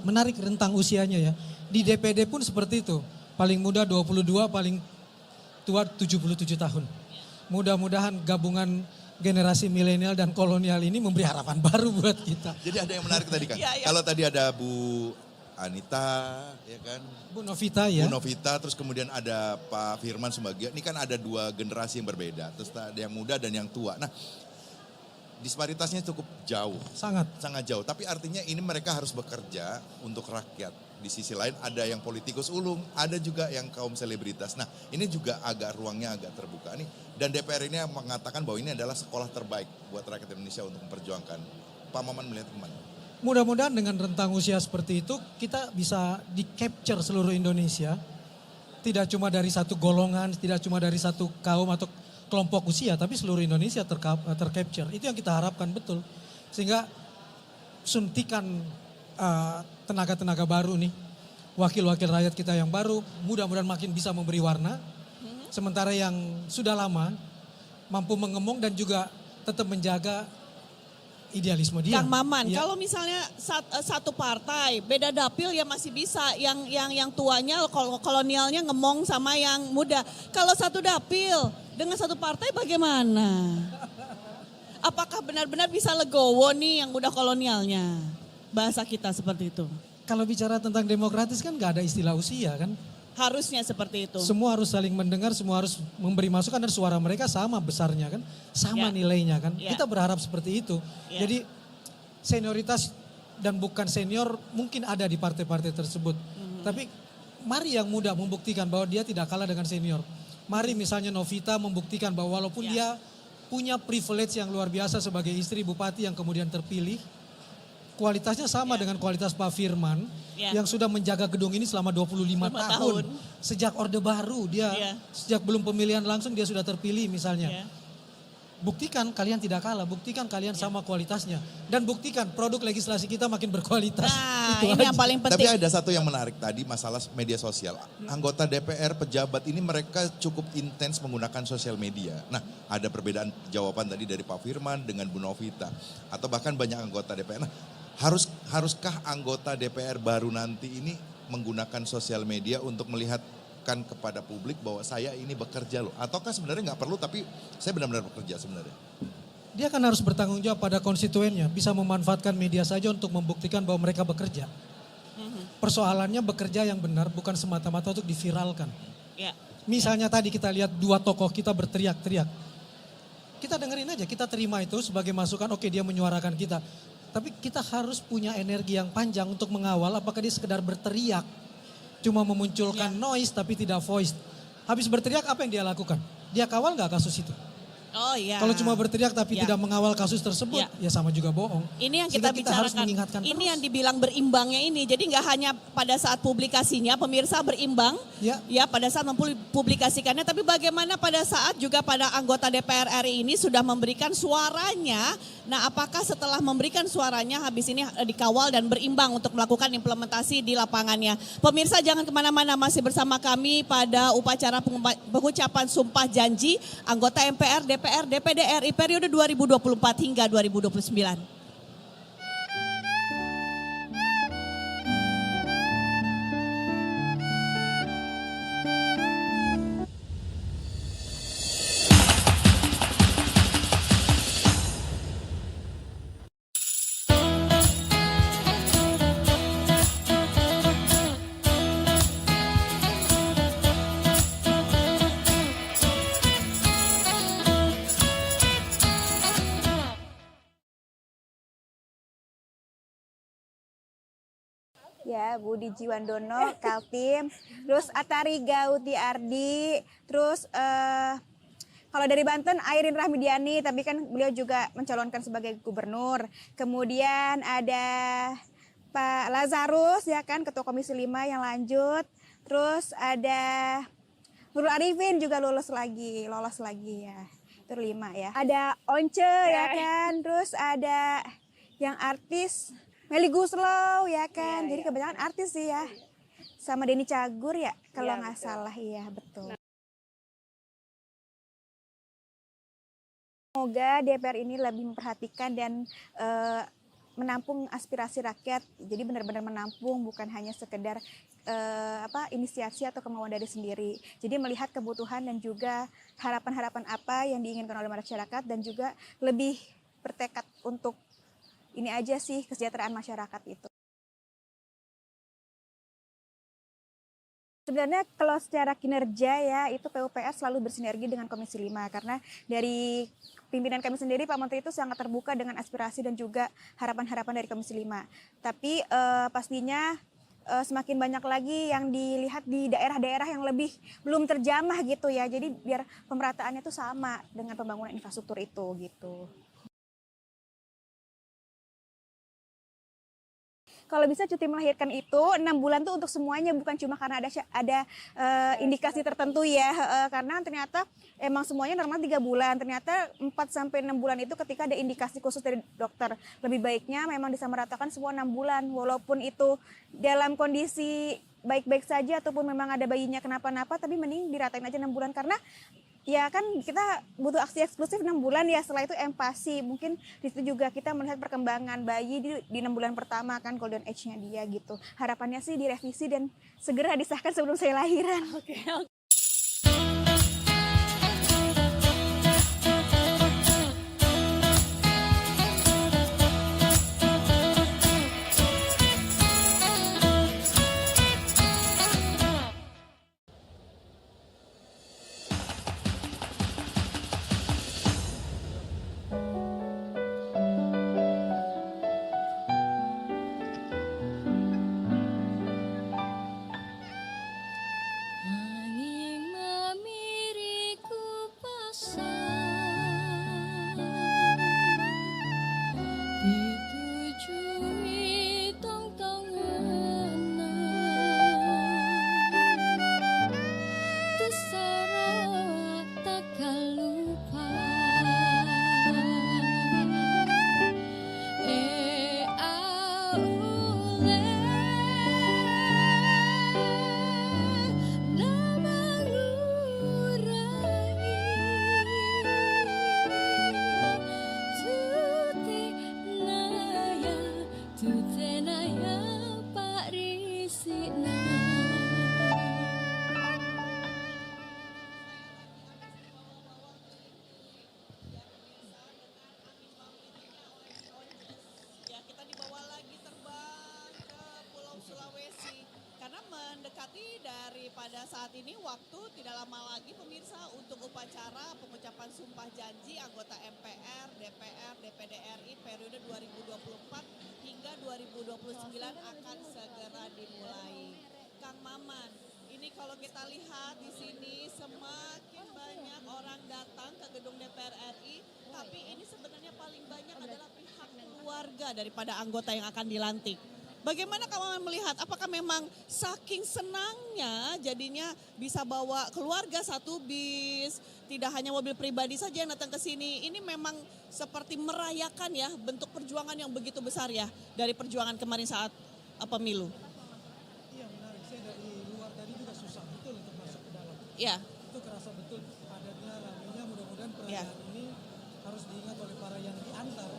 Menarik rentang usianya ya. Di DPD pun seperti itu. Paling muda 22, paling tua 77 tahun. Mudah-mudahan gabungan generasi milenial dan kolonial ini memberi harapan baru buat kita. Jadi ada yang menarik tadi kan. Kalau tadi ada Bu Anita, ya kan? Bu Novita ya. Bu Novita, terus kemudian ada Pak Firman Subagia. Ini kan ada dua generasi yang berbeda. Terus ada yang muda dan yang tua. Nah, disparitasnya cukup jauh. Sangat. Sangat jauh. Tapi artinya ini mereka harus bekerja untuk rakyat. Di sisi lain ada yang politikus ulung, ada juga yang kaum selebritas. Nah, ini juga ruangnya agak terbuka nih. Dan DPR ini mengatakan bahwa ini adalah sekolah terbaik buat rakyat Indonesia untuk memperjuangkan. Pak Maman melihat kemana? Mudah-mudahan dengan rentang usia seperti itu kita bisa di-capture seluruh Indonesia. Tidak cuma dari satu golongan, tidak cuma dari satu kaum atau kelompok usia, tapi seluruh Indonesia tercapture. Itu yang kita harapkan betul. Sehingga suntikan tenaga-tenaga baru nih, wakil-wakil rakyat kita yang baru, mudah-mudahan makin bisa memberi warna. Sementara yang sudah lama mampu mengemong dan juga tetap menjaga idealisme dia. Kang Maman, Ya. kalau misalnya satu partai beda dapil ya masih bisa, yang tuanya kolonialnya ngemong sama yang muda. Kalau satu dapil dengan satu partai bagaimana? Apakah benar-benar bisa legowo nih yang udah kolonialnya? Bahasa kita seperti itu. Kalau bicara tentang demokratis kan nggak ada istilah usia kan. Harusnya seperti itu. Semua harus saling mendengar, semua harus memberi masukan dan suara mereka sama besarnya kan. Sama Ya. nilainya kan. Ya. Kita berharap seperti itu. Ya. Jadi senioritas dan bukan senior mungkin ada di partai-partai tersebut. Tapi mari yang muda membuktikan bahwa dia tidak kalah dengan senior. Mari misalnya Novita membuktikan bahwa walaupun dia punya privilege yang luar biasa sebagai istri bupati yang kemudian terpilih, kualitasnya sama dengan kualitas Pak Firman yang sudah menjaga gedung ini selama 25 tahun. Sejak Orde Baru dia, sejak belum pemilihan langsung dia sudah terpilih misalnya. Buktikan kalian tidak kalah, buktikan kalian sama kualitasnya. Dan buktikan produk legislasi kita makin berkualitas. Nah, Itu ini aja. yang paling Tapi penting. ada satu yang menarik tadi, masalah media sosial. Anggota DPR, pejabat ini mereka cukup intens menggunakan sosial media. Nah, ada perbedaan jawaban tadi dari Pak Firman dengan Bu Novita. Atau bahkan banyak anggota DPR. Nah, haruskah anggota DPR baru nanti ini menggunakan sosial media untuk melihatkan kepada publik bahwa saya ini bekerja loh? Ataukah sebenarnya nggak perlu tapi saya benar-benar bekerja sebenarnya? Dia kan harus bertanggung jawab pada konstituennya. Bisa memanfaatkan media saja untuk membuktikan bahwa mereka bekerja. Persoalannya bekerja yang benar bukan semata-mata untuk diviralkan. Ya. Misalnya tadi kita lihat dua tokoh kita berteriak-teriak. Kita dengerin aja, kita terima itu sebagai masukan, oke dia menyuarakan kita. Tapi kita harus punya energi yang panjang untuk mengawal apakah dia sekedar berteriak. Cuma memunculkan noise tapi tidak voice. Habis berteriak apa yang dia lakukan? Dia kawal nggak kasus itu? Oh iya. Kalau cuma berteriak tapi Ya. tidak mengawal kasus tersebut, ya sama juga bohong. Ini yang Sehingga kita harus bicarakan. mengingatkan Ini terus. yang dibilang berimbangnya ini. Jadi nggak hanya pada saat publikasinya pemirsa berimbang, ya pada saat mempublikasikannya, tapi bagaimana pada saat juga pada anggota DPR RI ini sudah memberikan suaranya. Nah, apakah setelah memberikan suaranya habis ini dikawal dan berimbang untuk melakukan implementasi di lapangannya. Pemirsa jangan kemana-mana, masih bersama kami pada upacara pengucapan sumpah janji anggota MPR, DPR, DPD RI periode 2024 hingga 2029. Ya, Budi Jiwandono, Kaltim, terus Atari Gauti Ardi, terus kalau dari Banten Airin Rahmidiani, tapi kan beliau juga mencalonkan sebagai gubernur. Kemudian ada Pak Lazarus, ya kan, Ketua Komisi 5 yang lanjut. Terus ada Nurul Arifin juga lolos lagi ya. Itu 5 ya. Ada Once ya kan, terus ada yang artis Meli Guslow ya kan, jadi kebanyakan artis sih ya. Sama Denny Cagur ya, kalau nggak salah, iya betul. Semoga DPR ini lebih memperhatikan dan menampung aspirasi rakyat, jadi benar-benar menampung, bukan hanya sekedar inisiasi atau kemauan dari sendiri. Jadi melihat kebutuhan dan juga harapan-harapan apa yang diinginkan oleh masyarakat dan juga lebih bertekad untuk ini aja sih kesejahteraan masyarakat itu. Sebenarnya kalau secara kinerja ya itu PUPR selalu bersinergi dengan Komisi 5 karena dari pimpinan kami sendiri Pak Menteri itu sangat terbuka dengan aspirasi dan juga harapan-harapan dari Komisi 5. Tapi pastinya semakin banyak lagi yang dilihat di daerah-daerah yang lebih belum terjamah gitu ya. Jadi biar pemerataannya itu sama dengan pembangunan infrastruktur itu gitu. Kalau bisa cuti melahirkan itu 6 bulan tuh untuk semuanya, bukan cuma karena ada indikasi tertentu ya. Karena ternyata emang semuanya normal 3 bulan. Ternyata 4 sampai 6 bulan itu ketika ada indikasi khusus dari dokter. Lebih baiknya memang disamaratakan semua 6 bulan walaupun itu dalam kondisi baik-baik saja ataupun memang ada bayinya kenapa-napa, tapi mending diratain aja 6 bulan karena ya kan kita butuh aksi eksklusif 6 bulan ya, setelah itu empati. Mungkin di situ juga kita melihat perkembangan bayi di 6 bulan pertama kan golden age-nya dia gitu. Harapannya sih direvisi dan segera disahkan sebelum saya lahiran. Oke. Pada saat ini waktu tidak lama lagi pemirsa untuk upacara pengucapan sumpah janji anggota MPR, DPR, DPD RI periode 2024 hingga 2029 akan segera dimulai. Kang Maman, ini kalau kita lihat di sini semakin banyak orang datang ke gedung DPR RI, tapi ini sebenarnya paling banyak adalah pihak keluarga daripada anggota yang akan dilantik. Bagaimana kamu melihat, apakah memang saking senangnya jadinya bisa bawa keluarga satu bis, tidak hanya mobil pribadi saja yang datang ke sini. Ini memang seperti merayakan ya bentuk perjuangan yang begitu besar ya dari perjuangan kemarin saat pemilu. Iya menarik, saya dari luar tadi juga susah betul untuk masuk ke dalam. Iya. Itu kerasa betul padatnya, ramainya, mudah-mudahan perayaan ini harus diingat oleh para yang diantar.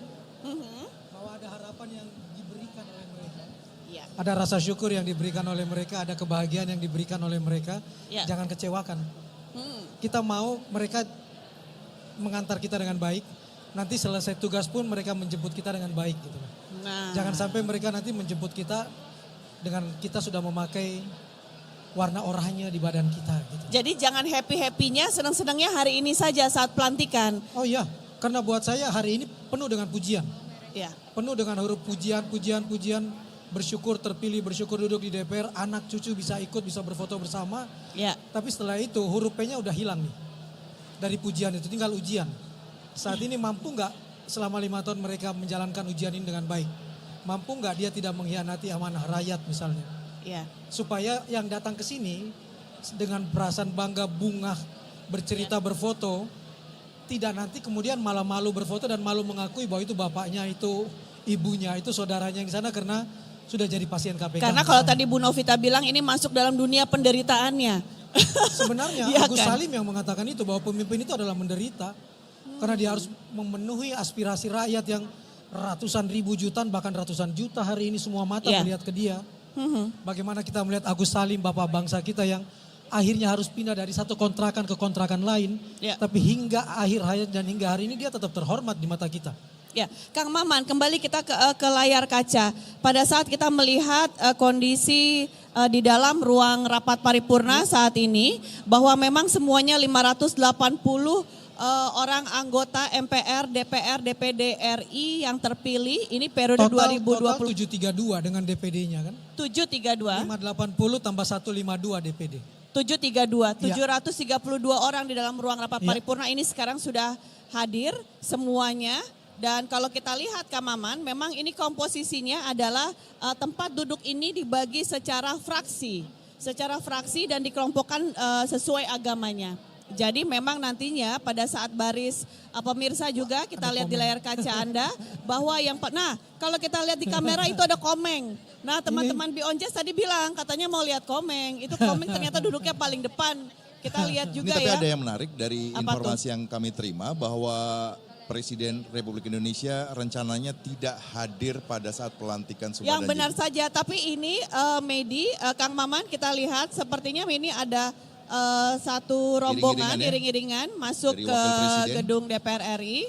Bahwa ada harapan yang diberikan oleh mereka. Ya. Ada rasa syukur yang diberikan oleh mereka, ada kebahagiaan yang diberikan oleh mereka. Ya. Jangan kecewakan. Kita mau mereka mengantar kita dengan baik. Nanti selesai tugas pun mereka menjemput kita dengan baik gitu. Nah. Jangan sampai mereka nanti menjemput kita dengan kita sudah memakai warna oranye di badan kita gitu. Jadi jangan happy-happynya, senang-senangnya hari ini saja saat pelantikan. Oh iya, karena buat saya hari ini penuh dengan pujian. Ya. Penuh dengan huruf pujian, bersyukur terpilih, bersyukur duduk di DPR, anak cucu bisa ikut, bisa berfoto bersama. Ya. Tapi setelah itu huruf P-nya udah hilang nih. Dari pujian itu tinggal ujian. Saat ini mampu nggak selama 5 tahun mereka menjalankan ujian ini dengan baik? Mampu nggak dia tidak mengkhianati amanah rakyat misalnya? Ya. Supaya yang datang ke sini dengan perasaan bangga, bungah, bercerita, berfoto, tidak nanti kemudian malah malu berfoto dan malu mengakui bahwa itu bapaknya, itu ibunya, itu saudaranya yang di sana karena sudah jadi pasien KPK. Karena kalau tadi Bu Novita bilang ini masuk dalam dunia penderitaannya. Sebenarnya ya Agus kan? Salim yang mengatakan itu bahwa pemimpin itu adalah menderita. Karena dia harus memenuhi aspirasi rakyat yang ratusan ribu jutaan bahkan ratusan juta hari ini semua mata melihat ke dia. Bagaimana kita melihat Agus Salim, bapak bangsa kita yang akhirnya harus pindah dari satu kontrakan ke kontrakan lain. Tapi hingga akhir hayat dan hingga hari ini dia tetap terhormat di mata kita. Ya, Kang Maman, kembali kita ke layar kaca. Pada saat kita melihat kondisi di dalam ruang rapat paripurna saat ini, bahwa memang semuanya 580 orang anggota MPR, DPR, DPD RI yang terpilih, ini periode Total 2020. 732 dengan DPD-nya kan? 732. 580 tambah 152 DPD. 732, Ya. 732 orang di dalam ruang rapat Ya. paripurna ini sekarang sudah hadir semuanya. Dan kalau kita lihat Kang Maman, memang ini komposisinya adalah tempat duduk ini dibagi secara fraksi dan dikelompokkan sesuai agamanya. Jadi memang nantinya pada saat baris pemirsa juga kita lihat di layar kaca Anda bahwa kalau kita lihat di kamera itu ada komeng. Nah teman-teman Bionjes tadi bilang katanya mau lihat komeng, itu komeng ternyata duduknya paling depan. Kita lihat juga Ini tapi ya. ada yang menarik dari Apa informasi yang kami terima bahwa Presiden Republik Indonesia rencananya tidak hadir pada saat pelantikan Sumba Yang dan benar Jimmy. saja, tapi ini Kang Maman kita lihat sepertinya ini ada satu rombongan iring-iringan masuk Dari ke Wakil Presiden. gedung DPR RI.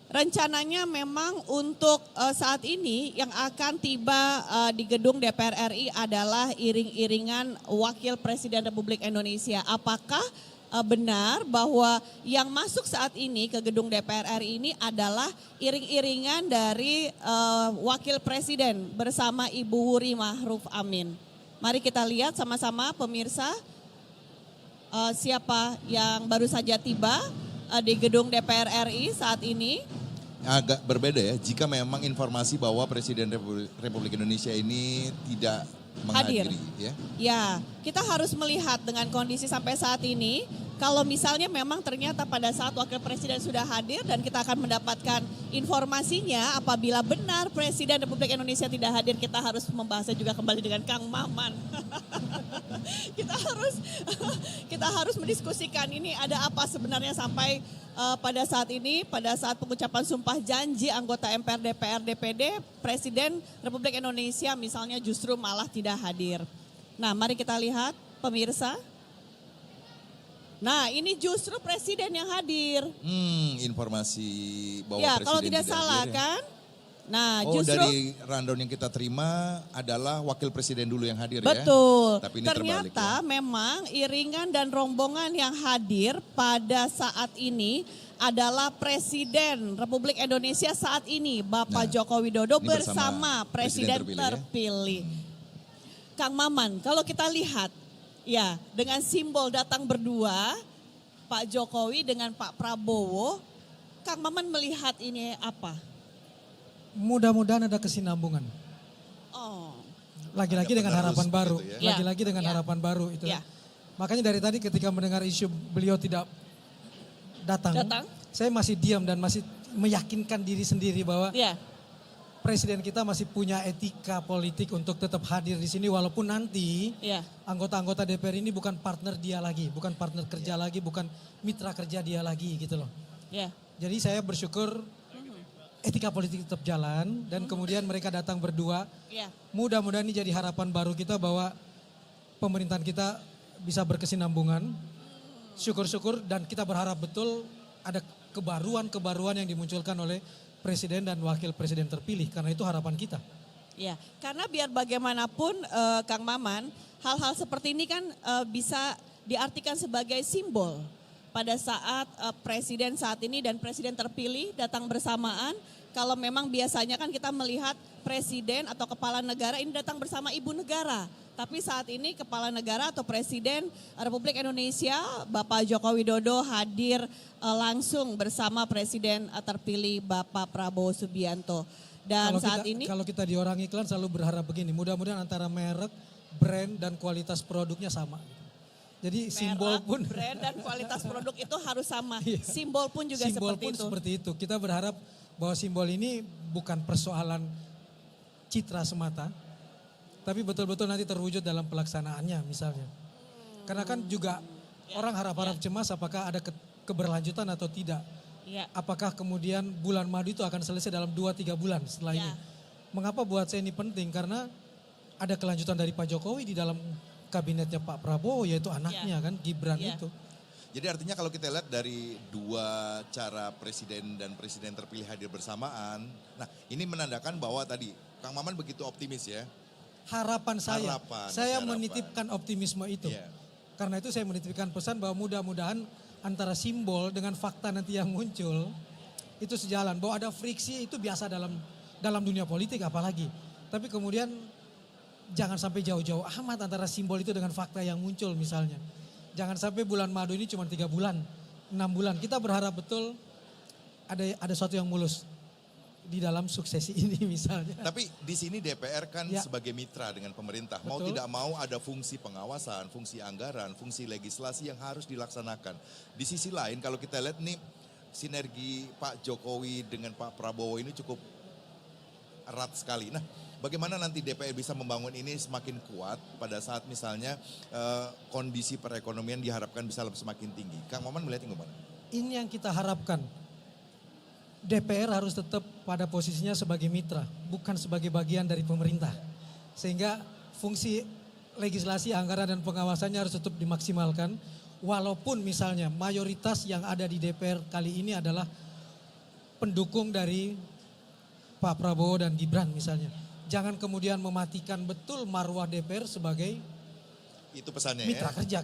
Rencananya memang untuk saat ini yang akan tiba di gedung DPR RI adalah iring-iringan Wakil Presiden Republik Indonesia. Apakah benar bahwa yang masuk saat ini ke gedung DPR RI ini adalah iring-iringan dari Wakil Presiden bersama Ibu Wuri Ma'ruf Amin? Mari kita lihat sama-sama pemirsa siapa yang baru saja tiba di gedung DPR RI saat ini. Agak berbeda ya, jika memang informasi bahwa Presiden Republik Indonesia ini tidak menghadiri. Ya. Ya, kita harus melihat dengan kondisi sampai saat ini, kalau misalnya memang ternyata pada saat Wakil Presiden sudah hadir dan kita akan mendapatkan informasinya, apabila benar Presiden Republik Indonesia tidak hadir, kita harus membahasnya juga kembali dengan Kang Maman. kita harus mendiskusikan ini ada apa sebenarnya sampai pada saat ini, pada saat pengucapan sumpah janji anggota MPR, DPR, DPD, Presiden Republik Indonesia misalnya justru malah tidak hadir. Nah, mari kita lihat pemirsa. Nah, ini justru Presiden yang hadir. Informasi bahwa Ya, Presiden kalau tidak hadir salah ya. kan? Nah, Oh, justru dari rundown yang kita terima adalah Wakil Presiden dulu yang hadir betul. ya. Tapi ini terbalik Ternyata ya. memang iringan dan rombongan yang hadir pada saat ini adalah Presiden Republik Indonesia saat ini, Bapak Joko Widodo ini bersama Presiden terpilih. Kang Maman, kalau kita lihat ya dengan simbol datang berdua, Pak Jokowi dengan Pak Prabowo, Kang Maman melihat ini apa? Mudah-mudahan ada kesinambungan. Oh. Lagi-lagi dengan harapan baru. ya. Lagi-lagi dengan harapan baru itu. Makanya dari tadi ketika mendengar isu beliau tidak datang, saya masih diam dan masih meyakinkan diri sendiri bahwa Presiden kita masih punya etika politik untuk tetap hadir di sini walaupun nanti anggota-anggota DPR ini bukan partner dia lagi, bukan partner kerja lagi, bukan mitra kerja dia lagi gitu loh. Jadi saya bersyukur etika politik tetap jalan dan kemudian mereka datang berdua. Mudah-mudahan ini jadi harapan baru kita bahwa pemerintahan kita bisa berkesinambungan. Syukur-syukur dan kita berharap betul ada kebaruan-kebaruan yang dimunculkan oleh Presiden dan Wakil Presiden terpilih karena itu harapan kita. Ya, karena biar bagaimanapun Kang Maman, hal-hal seperti ini kan bisa diartikan sebagai simbol. Pada saat Presiden saat ini dan Presiden terpilih datang bersamaan, kalau memang biasanya kan kita melihat Presiden atau Kepala Negara ini datang bersama Ibu Negara. Tapi saat ini Kepala Negara atau Presiden Republik Indonesia Bapak Joko Widodo hadir langsung bersama Presiden terpilih Bapak Prabowo Subianto. Dan Kalau kita di orang iklan selalu berharap begini, mudah-mudahan antara merek, brand dan kualitas produknya sama. Jadi simbol pun brand dan kualitas produk itu harus sama. Iya. Simbol pun juga simbol seperti pun itu. seperti itu. Kita berharap bahwa simbol ini bukan persoalan citra semata, tapi betul-betul nanti terwujud dalam pelaksanaannya misalnya. Karena kan juga orang harap-harap cemas apakah ada keberlanjutan atau tidak. Apakah kemudian bulan madu itu akan selesai dalam 2-3 bulan setelah ini. Mengapa buat saya ini penting? Karena ada kelanjutan dari Pak Jokowi di dalam kabinetnya Pak Prabowo yaitu anaknya kan Gibran itu. Jadi artinya kalau kita lihat dari dua cara presiden dan presiden terpilih hadir bersamaan, nah ini menandakan bahwa tadi Kang Maman begitu optimis ya. Harapan saya, saya harapan. menitipkan optimisme itu. Iya. Karena itu saya menitipkan pesan bahwa mudah-mudahan antara simbol dengan fakta nanti yang muncul itu sejalan. Bahwa ada friksi itu biasa dalam dunia politik apalagi. Tapi kemudian jangan sampai jauh-jauh amat antara simbol itu dengan fakta yang muncul misalnya. Jangan sampai bulan madu ini cuma 3 bulan, 6 bulan. Kita berharap betul ada sesuatu yang mulus di dalam suksesi ini misalnya. Tapi di sini DPR kan sebagai mitra dengan pemerintah. Mau Betul. tidak mau ada fungsi pengawasan, fungsi anggaran, fungsi legislasi yang harus dilaksanakan. Di sisi lain kalau kita lihat nih sinergi Pak Jokowi dengan Pak Prabowo ini cukup erat sekali. Nah, bagaimana nanti DPR bisa membangun ini semakin kuat pada saat misalnya kondisi perekonomian diharapkan bisa semakin tinggi. Kang Maman melihatnya gimana? Ini yang kita harapkan. DPR harus tetap pada posisinya sebagai mitra, bukan sebagai bagian dari pemerintah. Sehingga fungsi legislasi, anggaran dan pengawasannya harus tetap dimaksimalkan. Walaupun misalnya mayoritas yang ada di DPR kali ini adalah pendukung dari Pak Prabowo dan Gibran misalnya. Jangan kemudian mematikan betul marwah DPR sebagai itu pesannya mitra ya. kerja.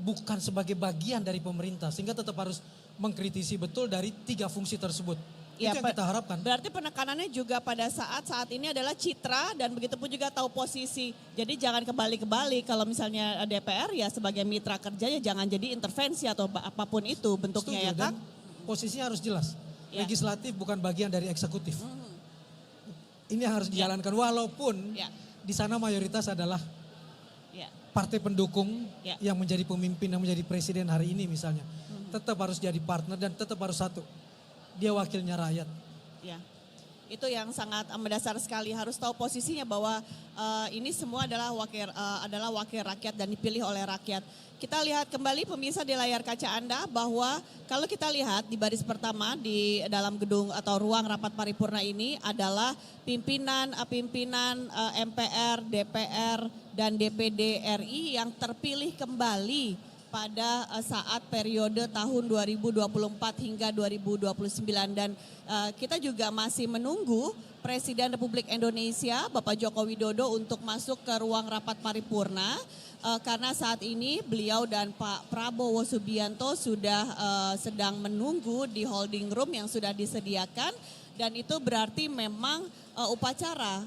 Bukan sebagai bagian dari pemerintah. Sehingga tetap harus mengkritisi betul dari 3 fungsi tersebut. Ya, itu yang kita harapkan. Berarti penekanannya juga pada saat ini adalah citra dan begitu pun juga tahu posisi. Jadi jangan kebalik-kebalik kalau misalnya DPR ya sebagai mitra kerja ya jangan jadi intervensi atau apapun itu bentuknya. Setuju, ya Kang. dan posisinya harus jelas. Ya. Legislatif bukan bagian dari eksekutif. Ini yang harus dijalankan walaupun di sana mayoritas adalah partai pendukung yang menjadi pemimpin, yang menjadi presiden hari ini misalnya. Tetap harus jadi partner dan tetap harus satu. Dia wakilnya rakyat. Ya, itu yang sangat mendasar sekali, harus tahu posisinya bahwa ini semua adalah wakil rakyat dan dipilih oleh rakyat. Kita lihat kembali pemirsa di layar kaca Anda bahwa kalau kita lihat di baris pertama di dalam gedung atau ruang rapat paripurna ini adalah pimpinan MPR, DPR dan DPD RI yang terpilih kembali pada saat periode tahun 2024 hingga 2029 dan kita juga masih menunggu Presiden Republik Indonesia Bapak Joko Widodo untuk masuk ke ruang rapat paripurna karena saat ini beliau dan Pak Prabowo Subianto sudah sedang menunggu di holding room yang sudah disediakan dan itu berarti memang upacara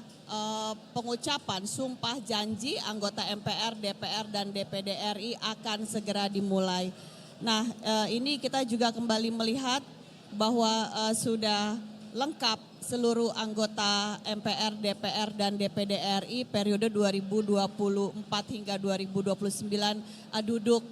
pengucapan sumpah janji anggota MPR, DPR dan DPD RI akan segera dimulai. Nah ini kita juga kembali melihat bahwa sudah lengkap seluruh anggota MPR, DPR dan DPD RI periode 2024 hingga 2029 duduk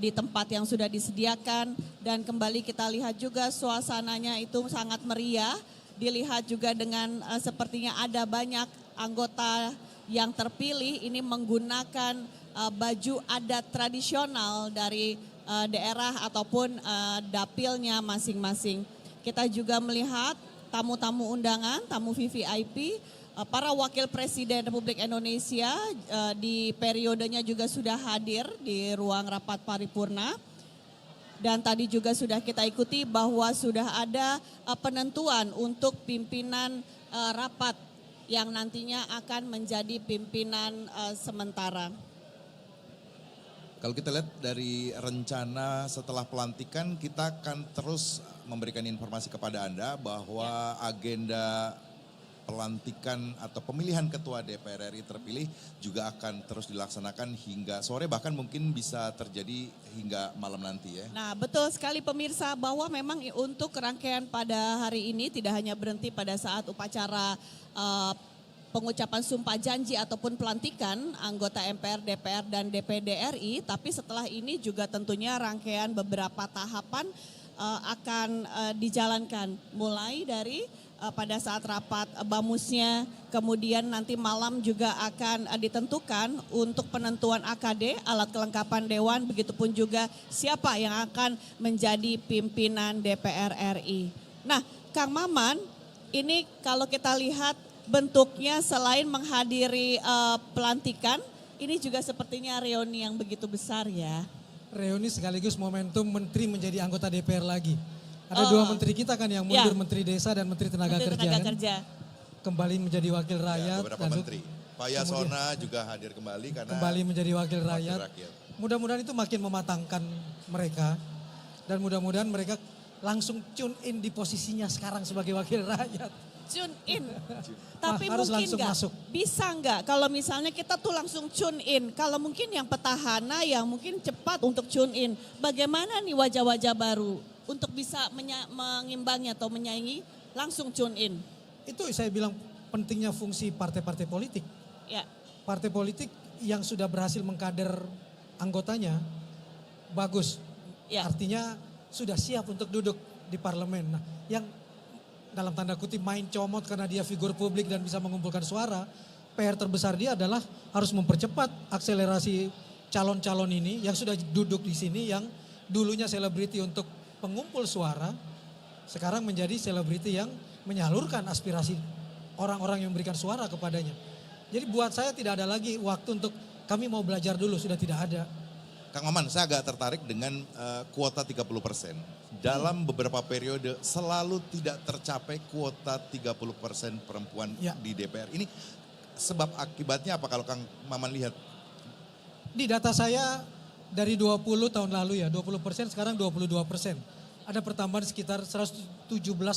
di tempat yang sudah disediakan dan kembali kita lihat juga suasananya itu sangat meriah. Dilihat juga dengan sepertinya ada banyak anggota yang terpilih ini menggunakan baju adat tradisional dari daerah ataupun dapilnya masing-masing. Kita juga melihat tamu-tamu undangan, tamu VVIP, para wakil presiden Republik Indonesia di periodenya juga sudah hadir di ruang rapat paripurna. Dan tadi juga sudah kita ikuti bahwa sudah ada penentuan untuk pimpinan rapat yang nantinya akan menjadi pimpinan sementara. Kalau kita lihat dari rencana setelah pelantikan kita akan terus memberikan informasi kepada Anda bahwa agenda pelantikan atau pemilihan ketua DPR RI terpilih juga akan terus dilaksanakan hingga sore bahkan mungkin bisa terjadi hingga malam nanti ya. Nah betul sekali pemirsa bahwa memang untuk rangkaian pada hari ini tidak hanya berhenti pada saat upacara pengucapan sumpah janji ataupun pelantikan anggota MPR, DPR dan DPD RI tapi setelah ini juga tentunya rangkaian beberapa tahapan akan dijalankan mulai dari pada saat rapat bamusnya, kemudian nanti malam juga akan ditentukan untuk penentuan AKD, alat kelengkapan dewan, begitupun juga siapa yang akan menjadi pimpinan DPR RI. Nah, Kang Maman, ini kalau kita lihat bentuknya selain menghadiri pelantikan, ini juga sepertinya reuni yang begitu besar ya. reuni sekaligus momentum menteri menjadi anggota DPR lagi. Ada dua menteri kita kan yang mundur, Menteri Desa dan Menteri Tenaga Kerja. Kan? Kembali menjadi wakil rakyat. Beberapa menteri. Pak Yasona juga hadir kembali karena kembali menjadi wakil rakyat. Mudah-mudahan itu makin mematangkan mereka dan mudah-mudahan mereka langsung tune in di posisinya sekarang sebagai wakil rakyat. Tune in. Tapi harus mungkin langsung nggak, masuk. bisa nggak kalau misalnya kita tuh langsung tune in. Kalau mungkin yang petahana yang mungkin cepat untuk tune in. Bagaimana nih wajah-wajah baru untuk bisa mengimbangi atau menyaingi langsung tune in. Itu saya bilang pentingnya fungsi partai-partai politik. Ya. Partai politik yang sudah berhasil mengkader anggotanya bagus. Ya. Artinya sudah siap untuk duduk di parlemen. Nah, yang dalam tanda kutip main comot karena dia figur publik dan bisa mengumpulkan suara, PR terbesar dia adalah harus mempercepat akselerasi calon-calon ini yang sudah duduk di sini, yang dulunya selebriti untuk pengumpul suara, sekarang menjadi selebriti yang menyalurkan aspirasi orang-orang yang memberikan suara kepadanya. Jadi buat saya tidak ada lagi waktu untuk kami mau belajar dulu, sudah tidak ada. Kang Maman, saya agak tertarik dengan kuota 30%. Dalam beberapa periode selalu tidak tercapai kuota 30% perempuan di DPR. Ini sebab akibatnya apa kalau Kang Maman lihat? Di data saya dari 20 tahun lalu ya, 20% sekarang 22%. Ada pertambahan sekitar 117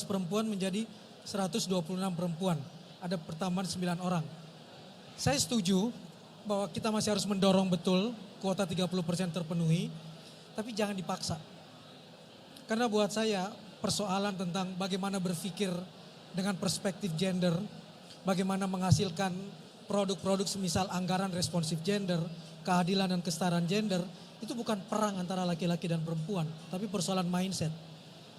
perempuan menjadi 126 perempuan. Ada pertambahan 9 orang. Saya setuju bahwa kita masih harus mendorong betul kuota 30% terpenuhi, tapi jangan dipaksa. Karena buat saya persoalan tentang bagaimana berpikir dengan perspektif gender, bagaimana menghasilkan produk-produk semisal anggaran responsif gender, keadilan dan kesetaraan gender, itu bukan perang antara laki-laki dan perempuan, tapi persoalan mindset.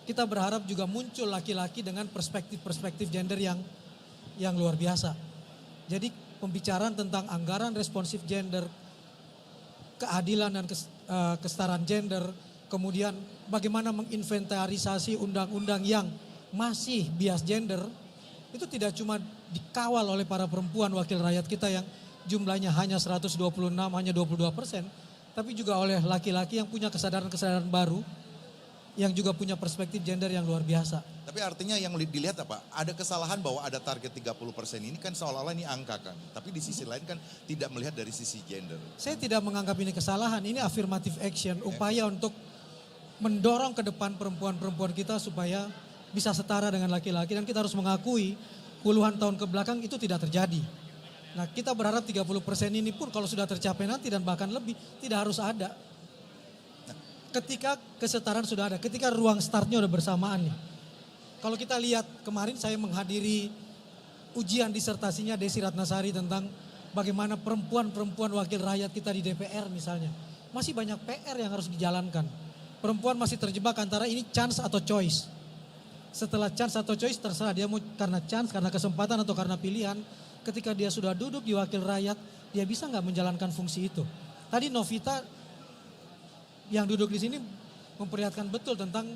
Kita berharap juga muncul laki-laki dengan perspektif-perspektif gender yang luar biasa. Jadi pembicaraan tentang anggaran responsif gender, keadilan dan kesetaraan gender, kemudian bagaimana menginventarisasi undang-undang yang masih bias gender, itu tidak cuma dikawal oleh para perempuan wakil rakyat kita yang jumlahnya hanya 126, hanya 22%, tapi juga oleh laki-laki yang punya kesadaran-kesadaran baru, yang juga punya perspektif gender yang luar biasa. Tapi artinya yang dilihat apa? Ada kesalahan bahwa ada target 30% ini kan seolah-olah ini angka kan. Tapi di sisi lain kan tidak melihat dari sisi gender. Saya tidak menganggap ini kesalahan, ini affirmative action, upaya untuk mendorong ke depan perempuan-perempuan kita supaya bisa setara dengan laki-laki. Dan kita harus mengakui puluhan tahun ke belakang itu tidak terjadi. Nah, kita berharap 30% ini pun kalau sudah tercapai nanti dan bahkan lebih tidak harus ada. Ketika kesetaraan sudah ada, ketika ruang startnya udah bersamaan nih. Kalau kita lihat kemarin saya menghadiri ujian disertasinya Desi Ratnasari tentang bagaimana perempuan-perempuan wakil rakyat kita di DPR misalnya. Masih banyak PR yang harus dijalankan. Perempuan masih terjebak antara ini chance atau choice. Setelah chance atau choice terserah dia mau karena chance, karena kesempatan atau karena pilihan. Ketika dia sudah duduk di wakil rakyat, dia bisa nggak menjalankan fungsi itu. Tadi Novita yang duduk di sini memperlihatkan betul tentang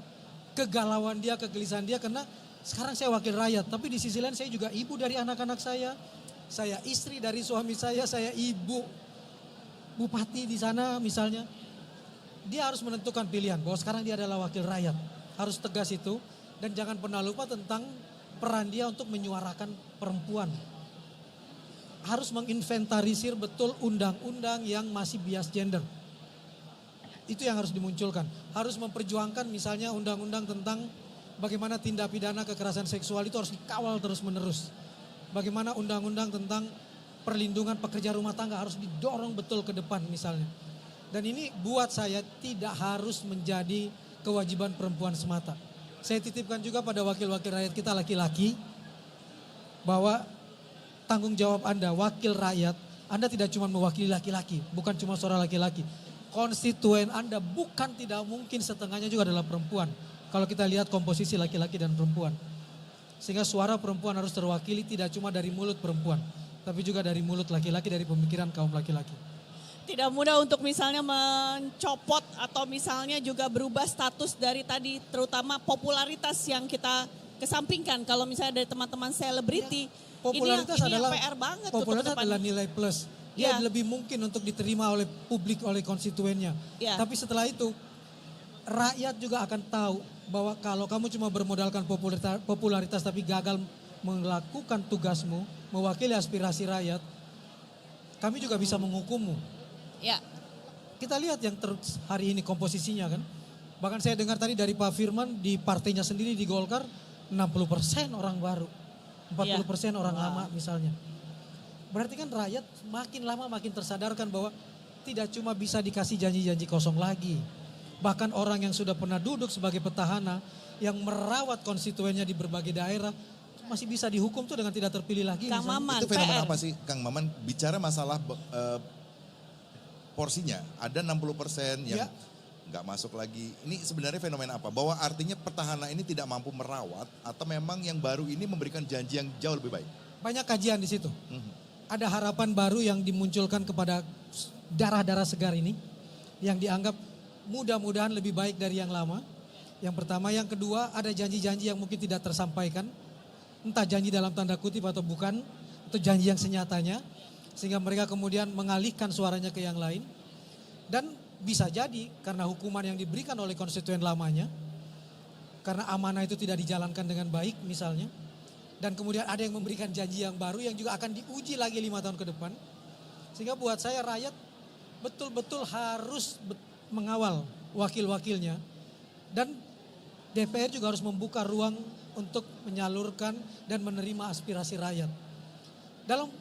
kegalauan dia, kegelisahan dia karena sekarang saya wakil rakyat. Tapi di sisi lain saya juga ibu dari anak-anak saya istri dari suami saya ibu bupati di sana misalnya. Dia harus menentukan pilihan bahwa sekarang dia adalah wakil rakyat. Harus tegas itu dan jangan pernah lupa tentang peran dia untuk menyuarakan perempuan. Harus menginventarisir betul undang-undang yang masih bias gender. Itu yang harus dimunculkan. Harus memperjuangkan misalnya undang-undang tentang bagaimana tindak pidana kekerasan seksual itu harus dikawal terus-menerus. Bagaimana undang-undang tentang perlindungan pekerja rumah tangga harus didorong betul ke depan misalnya. Dan ini buat saya tidak harus menjadi kewajiban perempuan semata. Saya titipkan juga pada wakil-wakil rakyat kita laki-laki bahwa tanggung jawab Anda wakil rakyat, Anda tidak cuma mewakili laki-laki, bukan cuma suara laki-laki. Konstituen Anda bukan tidak mungkin setengahnya juga adalah perempuan. Kalau kita lihat komposisi laki-laki dan perempuan. Sehingga suara perempuan harus terwakili tidak cuma dari mulut perempuan. Tapi juga dari mulut laki-laki, dari pemikiran kaum laki-laki. Tidak mudah untuk misalnya mencopot atau misalnya juga berubah status dari tadi. Terutama popularitas yang kita kesampingkan. Kalau misalnya dari teman-teman selebriti. Popularitas ini adalah PR banget. popularitas adalah nilai plus. dia Ya. lebih mungkin untuk diterima oleh publik, oleh konstituennya. Ya. Tapi setelah itu rakyat juga akan tahu bahwa kalau kamu cuma bermodalkan popularitas tapi gagal melakukan tugasmu, mewakili aspirasi rakyat, kami juga bisa menghukummu. Ya. Kita lihat yang hari ini komposisinya kan. Bahkan saya dengar tadi dari Pak Firman di partainya sendiri di Golkar 60% orang baru, 40% orang lama misalnya. Berarti kan rakyat makin lama makin tersadarkan bahwa tidak cuma bisa dikasih janji-janji kosong lagi. Bahkan orang yang sudah pernah duduk sebagai petahana yang merawat konstituennya di berbagai daerah masih bisa dihukum tuh dengan tidak terpilih lagi. Kang misalnya. Maman, Itu fenomena PR. apa sih Kang Maman? Bicara masalah porsinya, ada 60% yang nggak masuk lagi. Ini sebenarnya fenomena apa? Bahwa artinya petahana ini tidak mampu merawat atau memang yang baru ini memberikan janji yang jauh lebih baik? Banyak kajian di situ. Ada harapan baru yang dimunculkan kepada darah-darah segar ini yang dianggap mudah-mudahan lebih baik dari yang lama. Yang pertama, yang kedua ada janji-janji yang mungkin tidak tersampaikan. Entah janji dalam tanda kutip atau bukan, atau janji yang senyatanya. Sehingga mereka kemudian mengalihkan suaranya ke yang lain. Dan bisa jadi karena hukuman yang diberikan oleh konstituen lamanya, karena amanah itu tidak dijalankan dengan baik misalnya. Dan kemudian ada yang memberikan janji yang baru yang juga akan diuji lagi 5 tahun ke depan. Sehingga buat saya rakyat betul-betul harus mengawal wakil-wakilnya. Dan DPR juga harus membuka ruang untuk menyalurkan dan menerima aspirasi rakyat. Dalam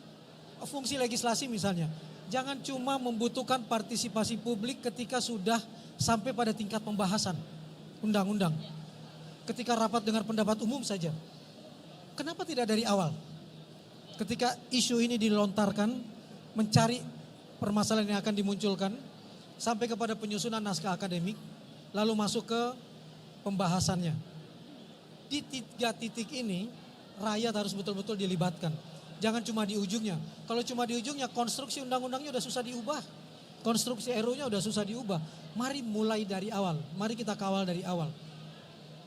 fungsi legislasi misalnya, jangan cuma membutuhkan partisipasi publik ketika sudah sampai pada tingkat pembahasan undang-undang. Ketika rapat dengar pendapat umum saja. Kenapa tidak dari awal? Ketika isu ini dilontarkan, mencari permasalahan yang akan dimunculkan, sampai kepada penyusunan naskah akademik, lalu masuk ke pembahasannya. Di 3 titik ini, rakyat harus betul-betul dilibatkan. Jangan cuma di ujungnya. Kalau cuma di ujungnya, konstruksi undang-undangnya udah susah diubah. Konstruksi RU-nya udah susah diubah. Mari mulai dari awal. Mari kita kawal dari awal.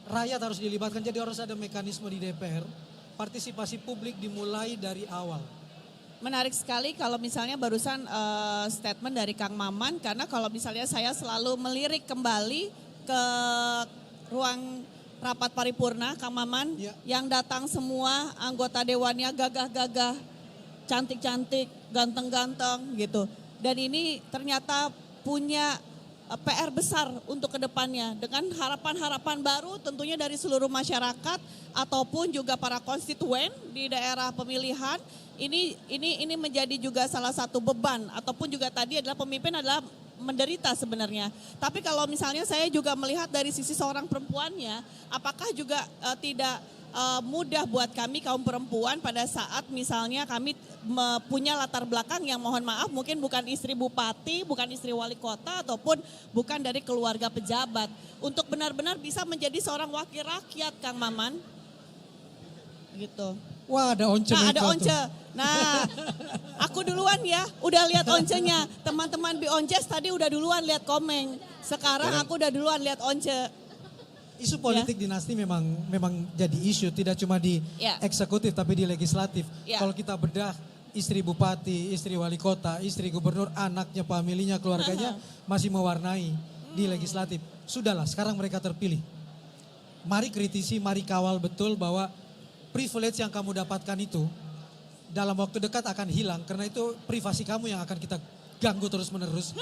Rakyat harus dilibatkan, jadi harus ada mekanisme di DPR. Partisipasi publik dimulai dari awal. Menarik sekali kalau misalnya barusan statement dari Kang Maman, karena kalau misalnya saya selalu melirik kembali ke ruang rapat paripurna, Kang Maman, yang datang semua anggota dewannya gagah-gagah, cantik-cantik, ganteng-ganteng gitu. Dan ini ternyata punya PR besar untuk kedepannya dengan harapan-harapan baru tentunya dari seluruh masyarakat ataupun juga para konstituen di daerah pemilihan. Ini menjadi juga salah satu beban ataupun juga tadi adalah pemimpin adalah menderita sebenarnya. Tapi kalau misalnya saya juga melihat dari sisi seorang perempuannya, apakah juga tidak mudah buat kami kaum perempuan pada saat misalnya kami punya latar belakang yang mohon maaf mungkin bukan istri bupati, bukan istri wali kota ataupun bukan dari keluarga pejabat. Untuk benar-benar bisa menjadi seorang wakil rakyat, Kang Maman. Gitu. Wah, ada once. Nah, ada once. Nah, aku duluan ya, udah lihat oncenya. Teman-teman Bionces tadi udah duluan lihat komen. Sekarang aku udah duluan lihat once. Isu politik dinasti memang jadi isu, tidak cuma di eksekutif tapi di legislatif. Kalau kita bedah istri bupati, istri wali kota, istri gubernur, anaknya, familinya, keluarganya masih mewarnai di legislatif. Sudahlah, sekarang mereka terpilih. Mari kritisi, mari kawal betul bahwa privilege yang kamu dapatkan itu dalam waktu dekat akan hilang karena itu privasi kamu yang akan kita ganggu terus-menerus.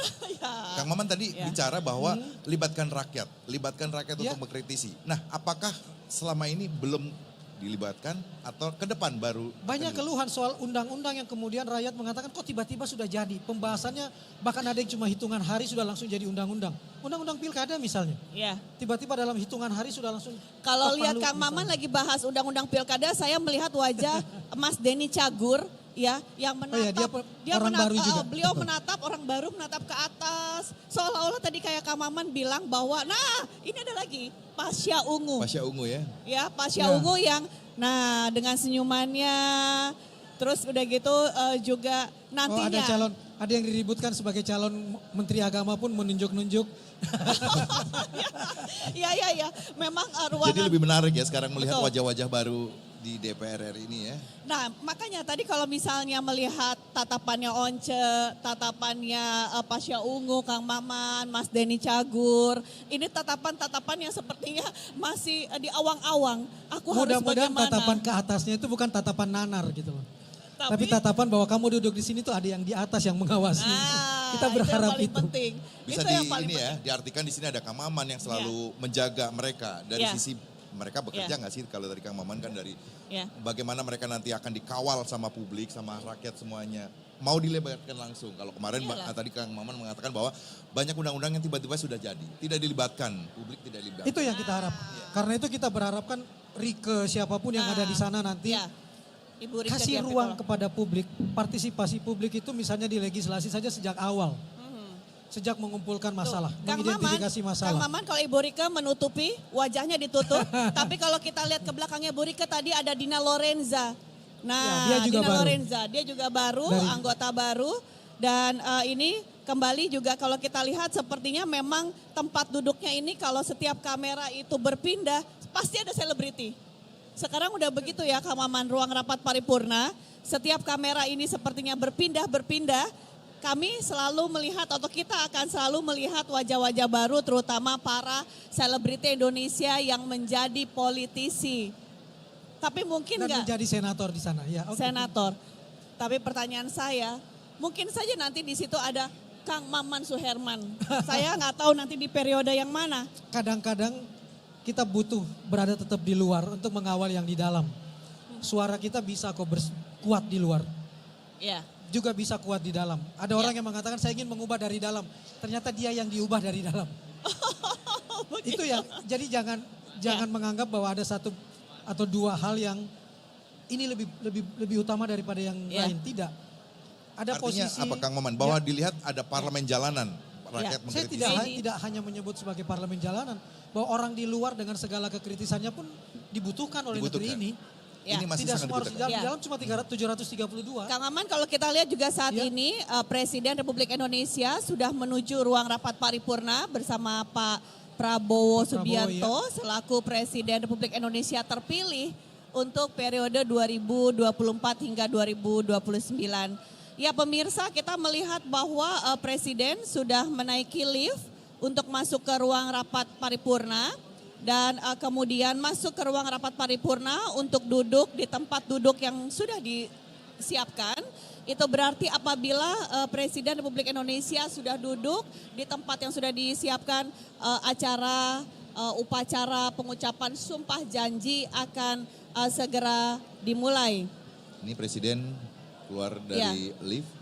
Kang Maman tadi bicara bahwa libatkan rakyat untuk mengkritisi. Nah, apakah selama ini belum dilibatkan atau ke depan baru? Banyak keluhan soal undang-undang yang kemudian rakyat mengatakan kok tiba-tiba sudah jadi. Pembahasannya bahkan ada yang cuma hitungan hari sudah langsung jadi undang-undang. Undang-undang pilkada misalnya. Iya. Tiba-tiba dalam hitungan hari sudah langsung. Kalau lihat Kang Maman lagi bahas undang-undang pilkada, saya melihat wajah Mas Denny Cagur. Ya, yang menatap, beliau menatap orang baru menatap ke atas. Seolah-olah tadi kayak Kang Maman bilang bahwa, nah ini ada lagi Pasya Ungu. Pasya Ungu ya? Ya, Pasya Ungu yang, nah dengan senyumannya, terus udah gitu juga nantinya. Ada yang diributkan sebagai calon Menteri Agama pun menunjuk-nunjuk. Ya, memang ruangan. Jadi lebih menarik ya sekarang melihat wajah-wajah baru di DPR RI ini ya. Nah, makanya tadi kalau misalnya melihat tatapannya Once, tatapannya Pasya Ungu, Kang Maman, Mas Denny Cagur, ini tatapan-tatapan yang sepertinya masih di awang-awang. Aku harus Mudah-mudahan bagaimana? tatapan ke atasnya itu bukan tatapan nanar gitu loh. Tapi Tapi- tatapan bahwa kamu duduk di sini tuh ada yang di atas yang mengawasi. Kita itu yang berharap paling itu. penting. Bisa Itu yang paling ini ya, penting. diartikan di sini ada Kang Maman yang selalu menjaga mereka dari Ya. sisi mereka bekerja Ya. nggak sih kalau dari Kang Maman kan dari Ya. bagaimana mereka nanti akan dikawal sama publik sama rakyat semuanya. Mau dilebatkan langsung. Kalau kemarin Iyalah. tadi Kang Maman mengatakan bahwa banyak undang-undang yang tiba-tiba sudah jadi, tidak dilibatkan, publik tidak dilibatkan. Itu yang kita harap. Karena itu kita berharapkan Rike siapapun yang ada di sana nanti Ya. Ibu Rike kasih Diah ruang Pitoloka. kepada publik. Partisipasi publik itu misalnya di legislasi saja sejak awal. Sejak mengumpulkan masalah, Kang mengidentifikasi Kang masalah. Maman kalau Ibu Rike menutupi, wajahnya ditutup. Tapi kalau kita lihat ke belakangnya Ibu Rike tadi ada Dina Lorenza. Nah, Ya, dia juga Dina baru. Lorenza, dia juga baru, anggota baru. Dan ini kembali juga kalau kita lihat sepertinya memang tempat duduknya ini kalau setiap kamera itu berpindah, pasti ada selebriti. Sekarang udah begitu ya Kang Maman, ruang rapat paripurna. Setiap kamera ini sepertinya berpindah. Kami selalu melihat atau kita akan selalu melihat wajah-wajah baru terutama para selebriti Indonesia yang menjadi politisi. Tapi mungkin Dan nggak menjadi senator di sana. Ya, oke. senator. Tapi pertanyaan saya, mungkin saja nanti di situ ada Kang Maman Suherman. Saya nggak tahu nanti di periode yang mana. Kadang-kadang kita butuh berada tetap di luar untuk mengawal yang di dalam. Suara kita bisa kok kuat di luar. Ya. Juga bisa kuat di dalam. Ada orang yang mengatakan saya ingin mengubah dari dalam. Ternyata dia yang diubah dari dalam. Itu ya. Jadi jangan menganggap bahwa ada satu atau dua hal yang ini lebih utama daripada yang lain. Tidak. Ada Artinya posisi. apa Kang Maman? Bahwa dilihat ada parlemen jalanan. Rakyat Saya mengkritisi. tidak hanya menyebut sebagai parlemen jalanan. Bahwa orang di luar dengan segala kekritisannya pun dibutuhkan oleh negeri ini. Ya. Ini masih Tidak sangat semua harus dibutuhkan. di dalam cuma 732. Kang Maman kalau kita lihat juga saat ini Presiden Republik Indonesia sudah menuju ruang rapat paripurna bersama Pak Prabowo Subianto selaku Presiden Republik Indonesia terpilih untuk periode 2024 hingga 2029. Ya pemirsa kita melihat bahwa Presiden sudah menaiki lift untuk masuk ke ruang rapat paripurna. Dan kemudian masuk ke ruang rapat paripurna untuk duduk di tempat duduk yang sudah disiapkan. Itu berarti apabila Presiden Republik Indonesia sudah duduk di tempat yang sudah disiapkan, upacara pengucapan sumpah janji akan segera dimulai. Ini Presiden keluar dari lift,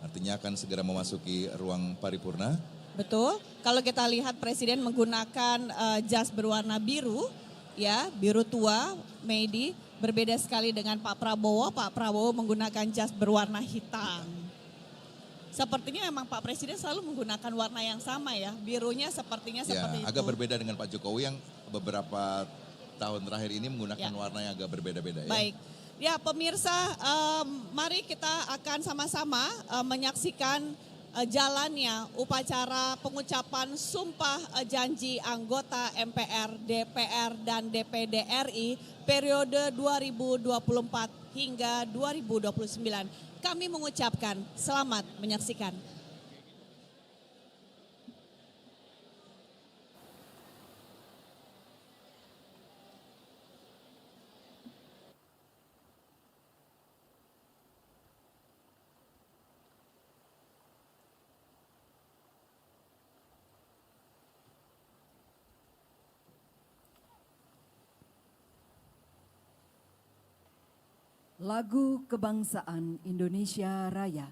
artinya akan segera memasuki ruang paripurna. Betul. Kalau kita lihat Presiden menggunakan jas berwarna biru, ya biru tua, Medi, berbeda sekali dengan Pak Prabowo. Pak Prabowo menggunakan jas berwarna hitam. Sepertinya memang Pak Presiden selalu menggunakan warna yang sama ya, birunya sepertinya seperti itu. Agak berbeda dengan Pak Jokowi yang beberapa tahun terakhir ini menggunakan warna yang agak berbeda-beda ya. Baik. Ya pemirsa, mari kita akan sama-sama menyaksikan jalannya upacara pengucapan sumpah janji anggota MPR, DPR, dan DPD RI periode 2024 hingga 2029. Kami mengucapkan selamat menyaksikan. Lagu Kebangsaan Indonesia Raya.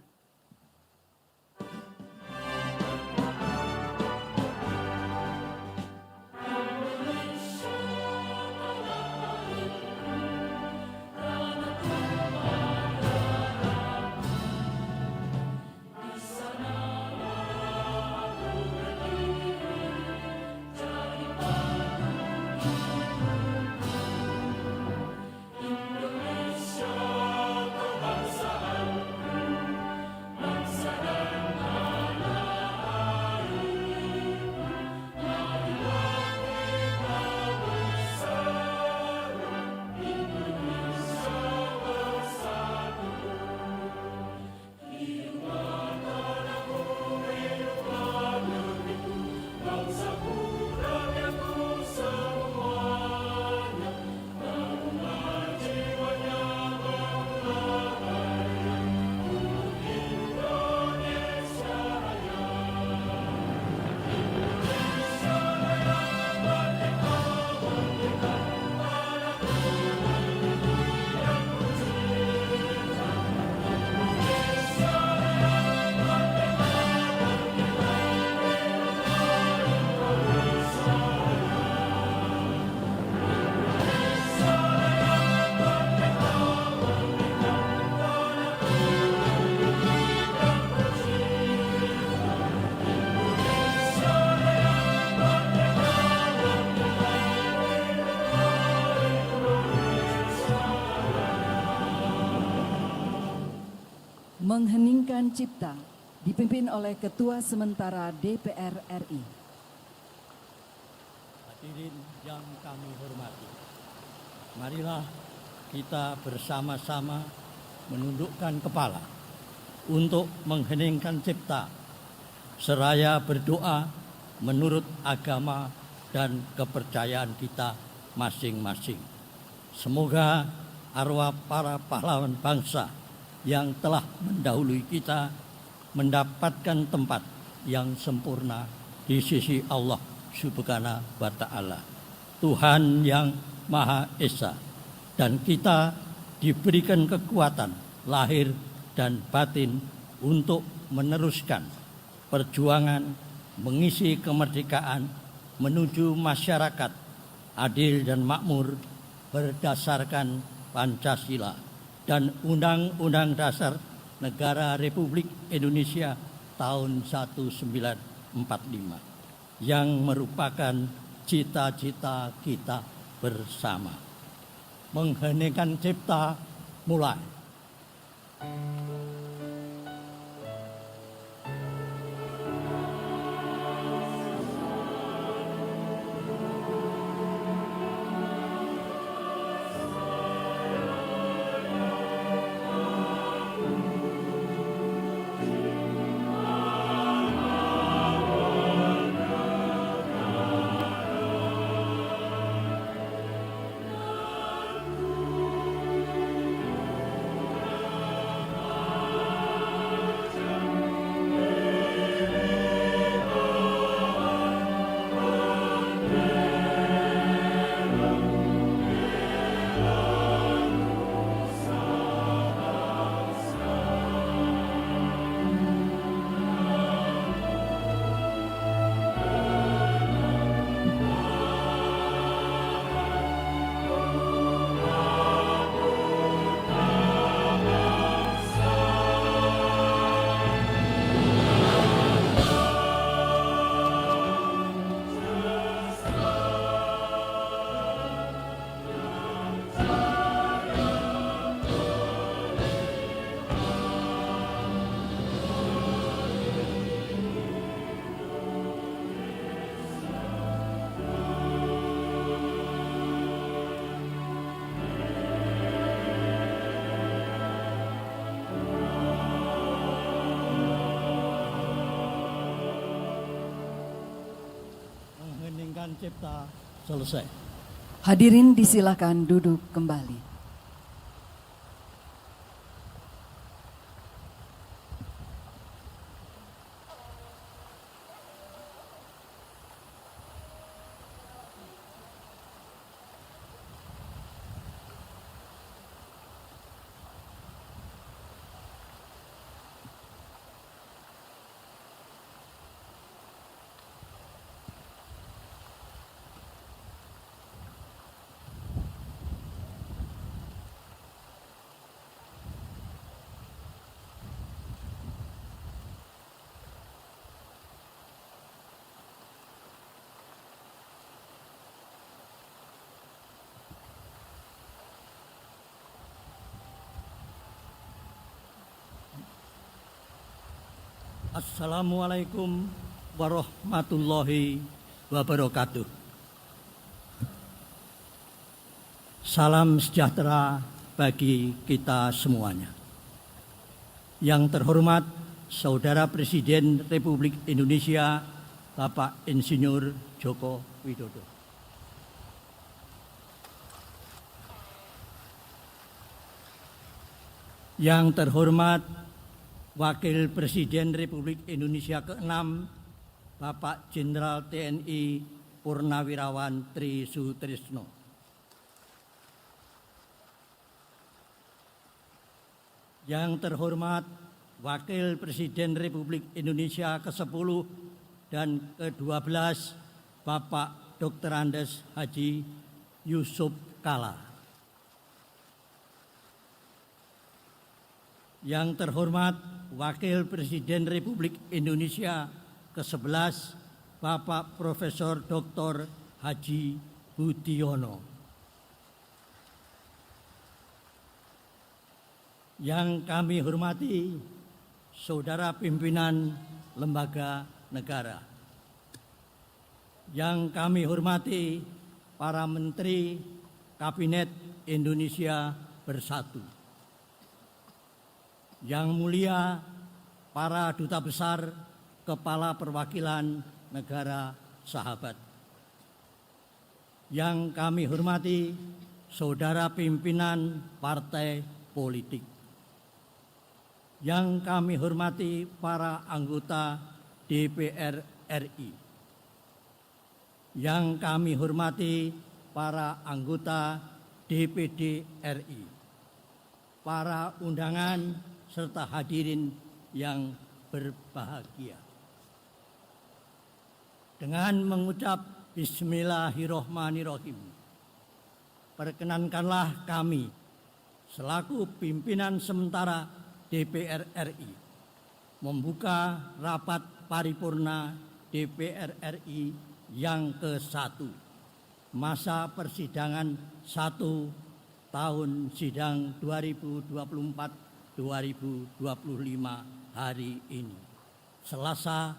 Mengheningkan Cipta dipimpin oleh Ketua Sementara DPR RI. Hadirin yang kami hormati, marilah kita bersama-sama menundukkan kepala untuk mengheningkan cipta, seraya berdoa menurut agama dan kepercayaan kita masing-masing. Semoga arwah para pahlawan bangsa yang telah mendahului kita mendapatkan tempat yang sempurna di sisi Allah Subhanahu wa Ta'ala, Tuhan yang Maha Esa, dan kita diberikan kekuatan lahir dan batin untuk meneruskan perjuangan mengisi kemerdekaan menuju masyarakat adil dan makmur berdasarkan Pancasila dan Undang-Undang Dasar Negara Republik Indonesia tahun 1945 yang merupakan cita-cita kita bersama. Mengheningkan cipta mulai. Cipta selesai. Hadirin disilakan duduk kembali. Assalamualaikum warahmatullahi wabarakatuh. Salam sejahtera bagi kita semuanya. Yang terhormat Saudara Presiden Republik Indonesia Bapak Insinyur Joko Widodo. Yang terhormat Wakil Presiden Republik Indonesia ke-6 Bapak Jenderal TNI Purnawirawan Tri Sutrisno. Yang terhormat Wakil Presiden Republik Indonesia ke-10 dan ke-12 Bapak Dr. Andes Haji Yusuf Kala. Yang terhormat Wakil Presiden Republik Indonesia ke-11 Bapak Profesor Dr. Haji Budiono. Yang kami hormati saudara pimpinan lembaga negara, yang kami hormati para menteri Kabinet Indonesia Bersatu, yang mulia para duta besar, kepala perwakilan negara sahabat, yang kami hormati saudara pimpinan partai politik, yang kami hormati para anggota DPR RI, yang kami hormati para anggota DPD RI, para undangan serta hadirin yang berbahagia. Dengan mengucap Bismillahirrohmanirrohim, perkenankanlah kami selaku pimpinan sementara DPR RI membuka rapat paripurna DPR RI yang ke-1 masa persidangan 1 tahun sidang 2024-2025 hari ini, Selasa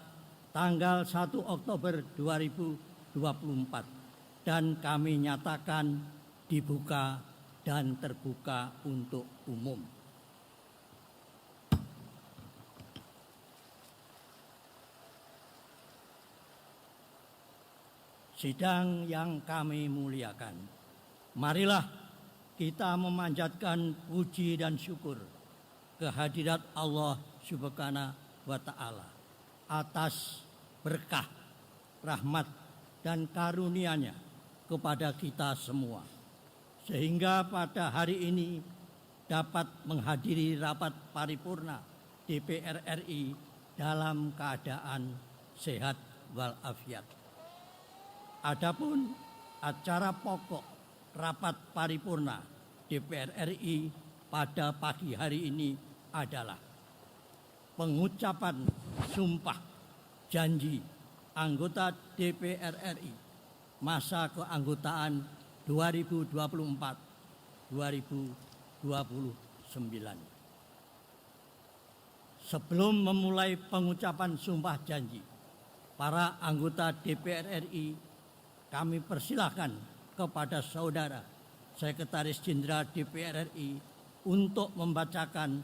tanggal 1 Oktober 2024, dan kami nyatakan dibuka dan terbuka untuk umum. Sidang yang kami muliakan, marilah kita memanjatkan puji dan syukur kehadirat Allah Subhanahu wa Ta'ala atas berkah, rahmat, dan karunia-Nya kepada kita semua, sehingga pada hari ini dapat menghadiri rapat paripurna DPR RI dalam keadaan sehat walafiat. Adapun acara pokok rapat paripurna DPR RI pada pagi hari ini adalah pengucapan sumpah janji anggota DPR RI masa keanggotaan 2024-2029. Sebelum memulai pengucapan sumpah janji para anggota DPR RI, kami persilahkan kepada saudara Sekretaris Jenderal DPR RI untuk membacakan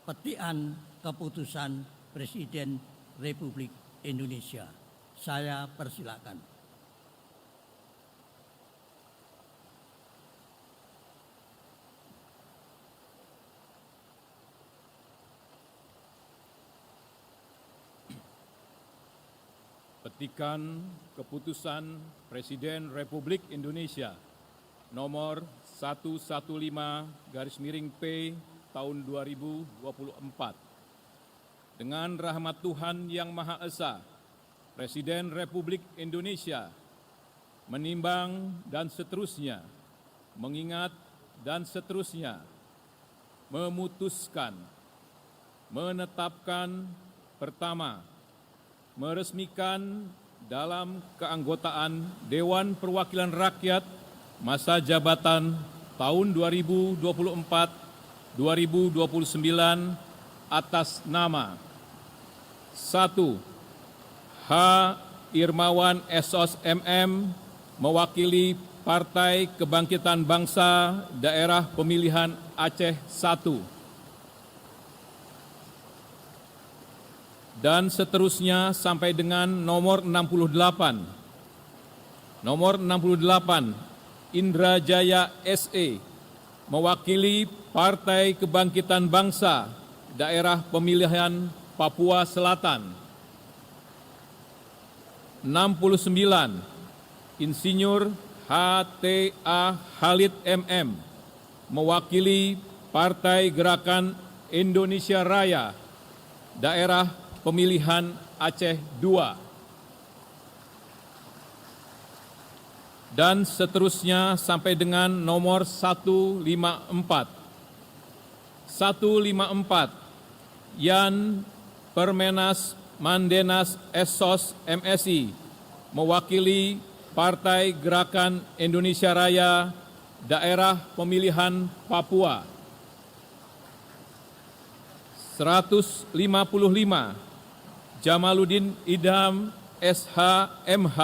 petikan keputusan Presiden Republik Indonesia. Saya persilakan. Petikan keputusan Presiden Republik Indonesia nomor 115/P tahun 2024. Dengan rahmat Tuhan Yang Maha Esa, Presiden Republik Indonesia menimbang dan seterusnya, mengingat dan seterusnya, memutuskan, menetapkan, pertama, meresmikan dalam keanggotaan Dewan Perwakilan Rakyat masa jabatan tahun 2024-2029 atas nama 1. H. Irmawan Esos MM mewakili Partai Kebangkitan Bangsa Daerah Pemilihan Aceh 1. Dan seterusnya sampai dengan nomor 68. Nomor 68, Indra Jaya SE, mewakili Partai Kebangkitan Bangsa Daerah Pemilihan Papua Selatan. 69, Insinyur HTA Khalid MM, mewakili Partai Gerakan Indonesia Raya Daerah Pemilihan Aceh II. Dan seterusnya sampai dengan nomor 154. 154, Yan Permenas Mandenas Esos MSI, mewakili Partai Gerakan Indonesia Raya Daerah Pemilihan Papua. 155 Jamaluddin Idham SH.MH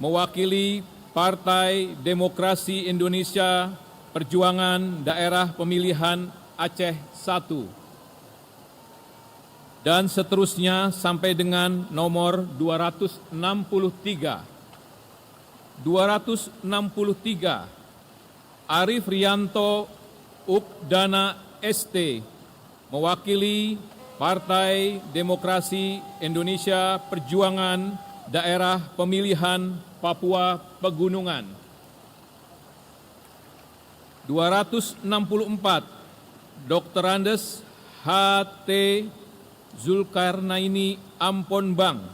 mewakili Partai Demokrasi Indonesia Perjuangan Daerah Pemilihan Aceh 1 dan seterusnya sampai dengan nomor 263 Arif Rianto Ukdana ST mewakili Partai Demokrasi Indonesia Perjuangan Daerah Pemilihan Papua Pegunungan. 264 Dr. Andes H.T. Zulkarnaini Amponbang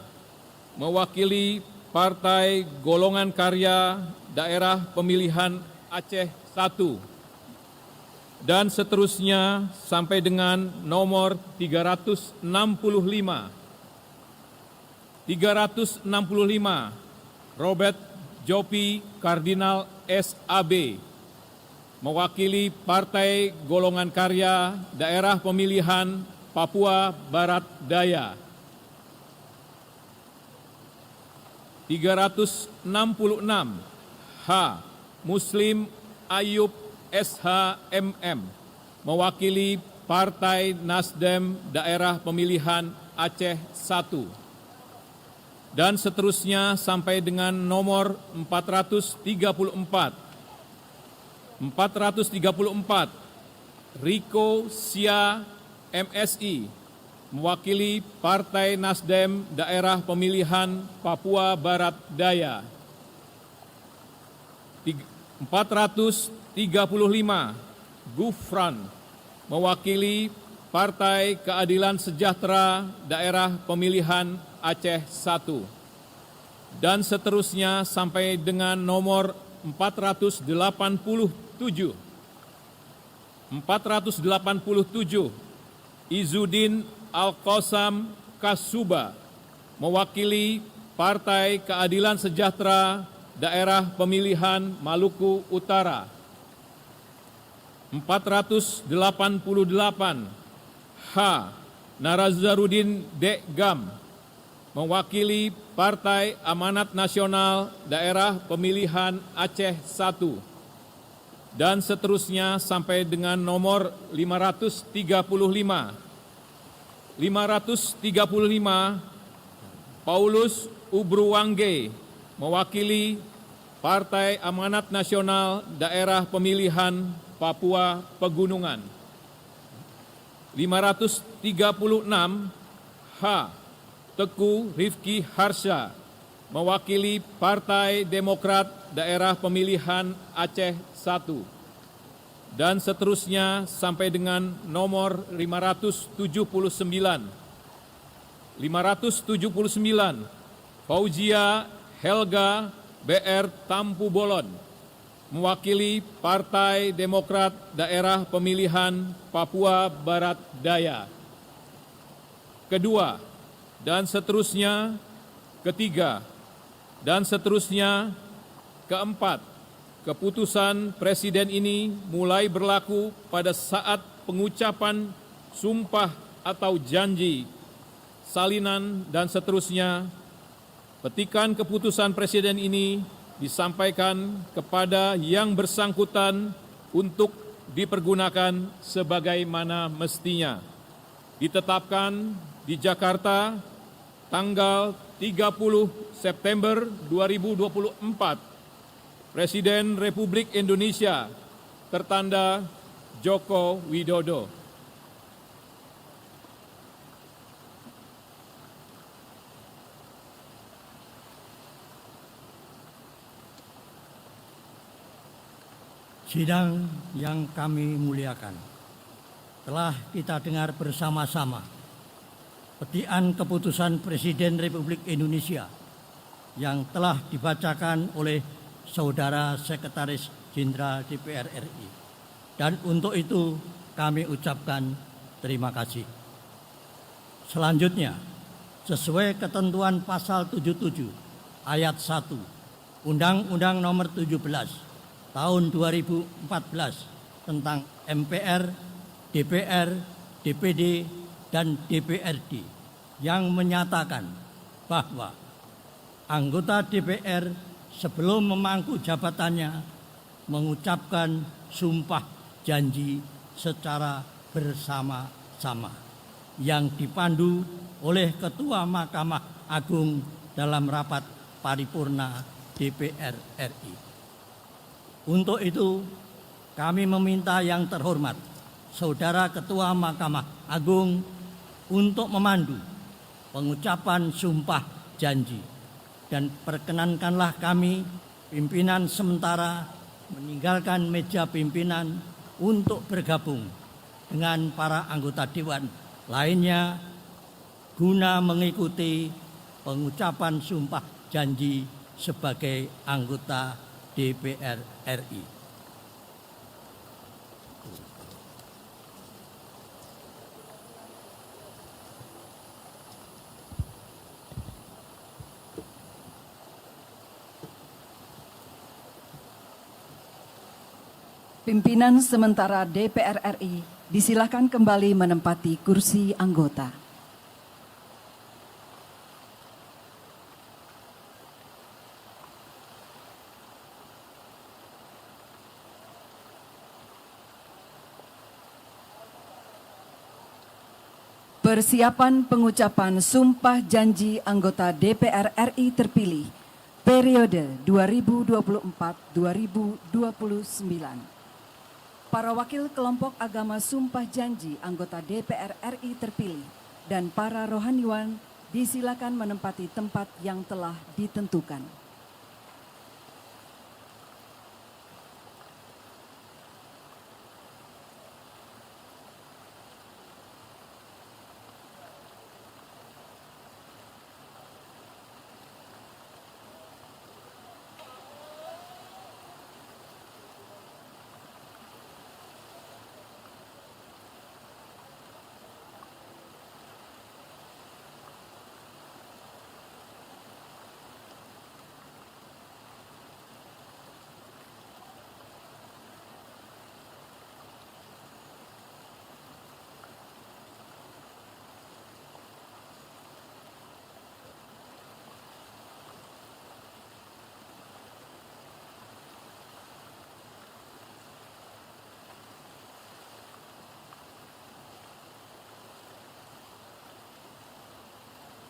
mewakili Partai Golongan Karya Daerah Pemilihan Aceh 1 dan seterusnya sampai dengan nomor 365 Robert Jopi Kardinal SAB mewakili Partai Golongan Karya Daerah Pemilihan Papua Barat Daya. 366 H. Muslim Ayub SH.MM mewakili Partai Nasdem Daerah Pemilihan Aceh 1 dan seterusnya sampai dengan nomor 434 Riko Sia MSI mewakili Partai Nasdem Daerah Pemilihan Papua Barat Daya. 435 Gufran mewakili Partai Keadilan Sejahtera Daerah Pemilihan Aceh 1 dan seterusnya sampai dengan nomor 487 Izzuddin Al-Qasam Kasuba mewakili Partai Keadilan Sejahtera Daerah Pemilihan Maluku Utara. 488 H. Narazarudin Dekgam mewakili Partai Amanat Nasional Daerah Pemilihan Aceh 1 dan seterusnya sampai dengan nomor 535 Paulus Ubruwangge mewakili Partai Amanat Nasional Daerah Pemilihan Papua Pegunungan. 536 H. Teguh Rifki Harsha mewakili Partai Demokrat Daerah Pemilihan Aceh 1 dan seterusnya sampai dengan nomor 579 Fauzia Helga BR Tampu Bolon mewakili Partai Demokrat Daerah Pemilihan Papua Barat Daya. Kedua, dan seterusnya, ketiga, dan seterusnya, keempat, keputusan Presiden ini mulai berlaku pada saat pengucapan sumpah atau janji, salinan, dan seterusnya. Petikan keputusan Presiden ini disampaikan kepada yang bersangkutan untuk dipergunakan sebagaimana mestinya. Ditetapkan di Jakarta tanggal 30 September 2024, Presiden Republik Indonesia tertanda Joko Widodo. Sidang yang kami muliakan, telah kita dengar bersama-sama petikan keputusan Presiden Republik Indonesia yang telah dibacakan oleh Saudara Sekretaris Jenderal DPR RI. Dan untuk itu kami ucapkan terima kasih. Selanjutnya, sesuai ketentuan pasal 77 ayat 1 Undang-Undang Nomor 17 Tahun 2014 tentang MPR, DPR, DPD, dan DPRD yang menyatakan bahwa anggota DPR sebelum memangku jabatannya mengucapkan sumpah janji secara bersama-sama yang dipandu oleh Ketua Mahkamah Agung dalam rapat paripurna DPR RI. Untuk itu, kami meminta yang terhormat Saudara Ketua Mahkamah Agung untuk memandu pengucapan sumpah janji, dan perkenankanlah kami pimpinan sementara meninggalkan meja pimpinan untuk bergabung dengan para anggota dewan lainnya guna mengikuti pengucapan sumpah janji sebagai anggota DPR RI. Pimpinan sementara DPR RI disilakan kembali menempati kursi anggota. Persiapan pengucapan sumpah janji anggota DPR RI terpilih periode 2024-2029. Para wakil kelompok agama sumpah janji anggota DPR RI terpilih dan para rohaniwan disilakan menempati tempat yang telah ditentukan.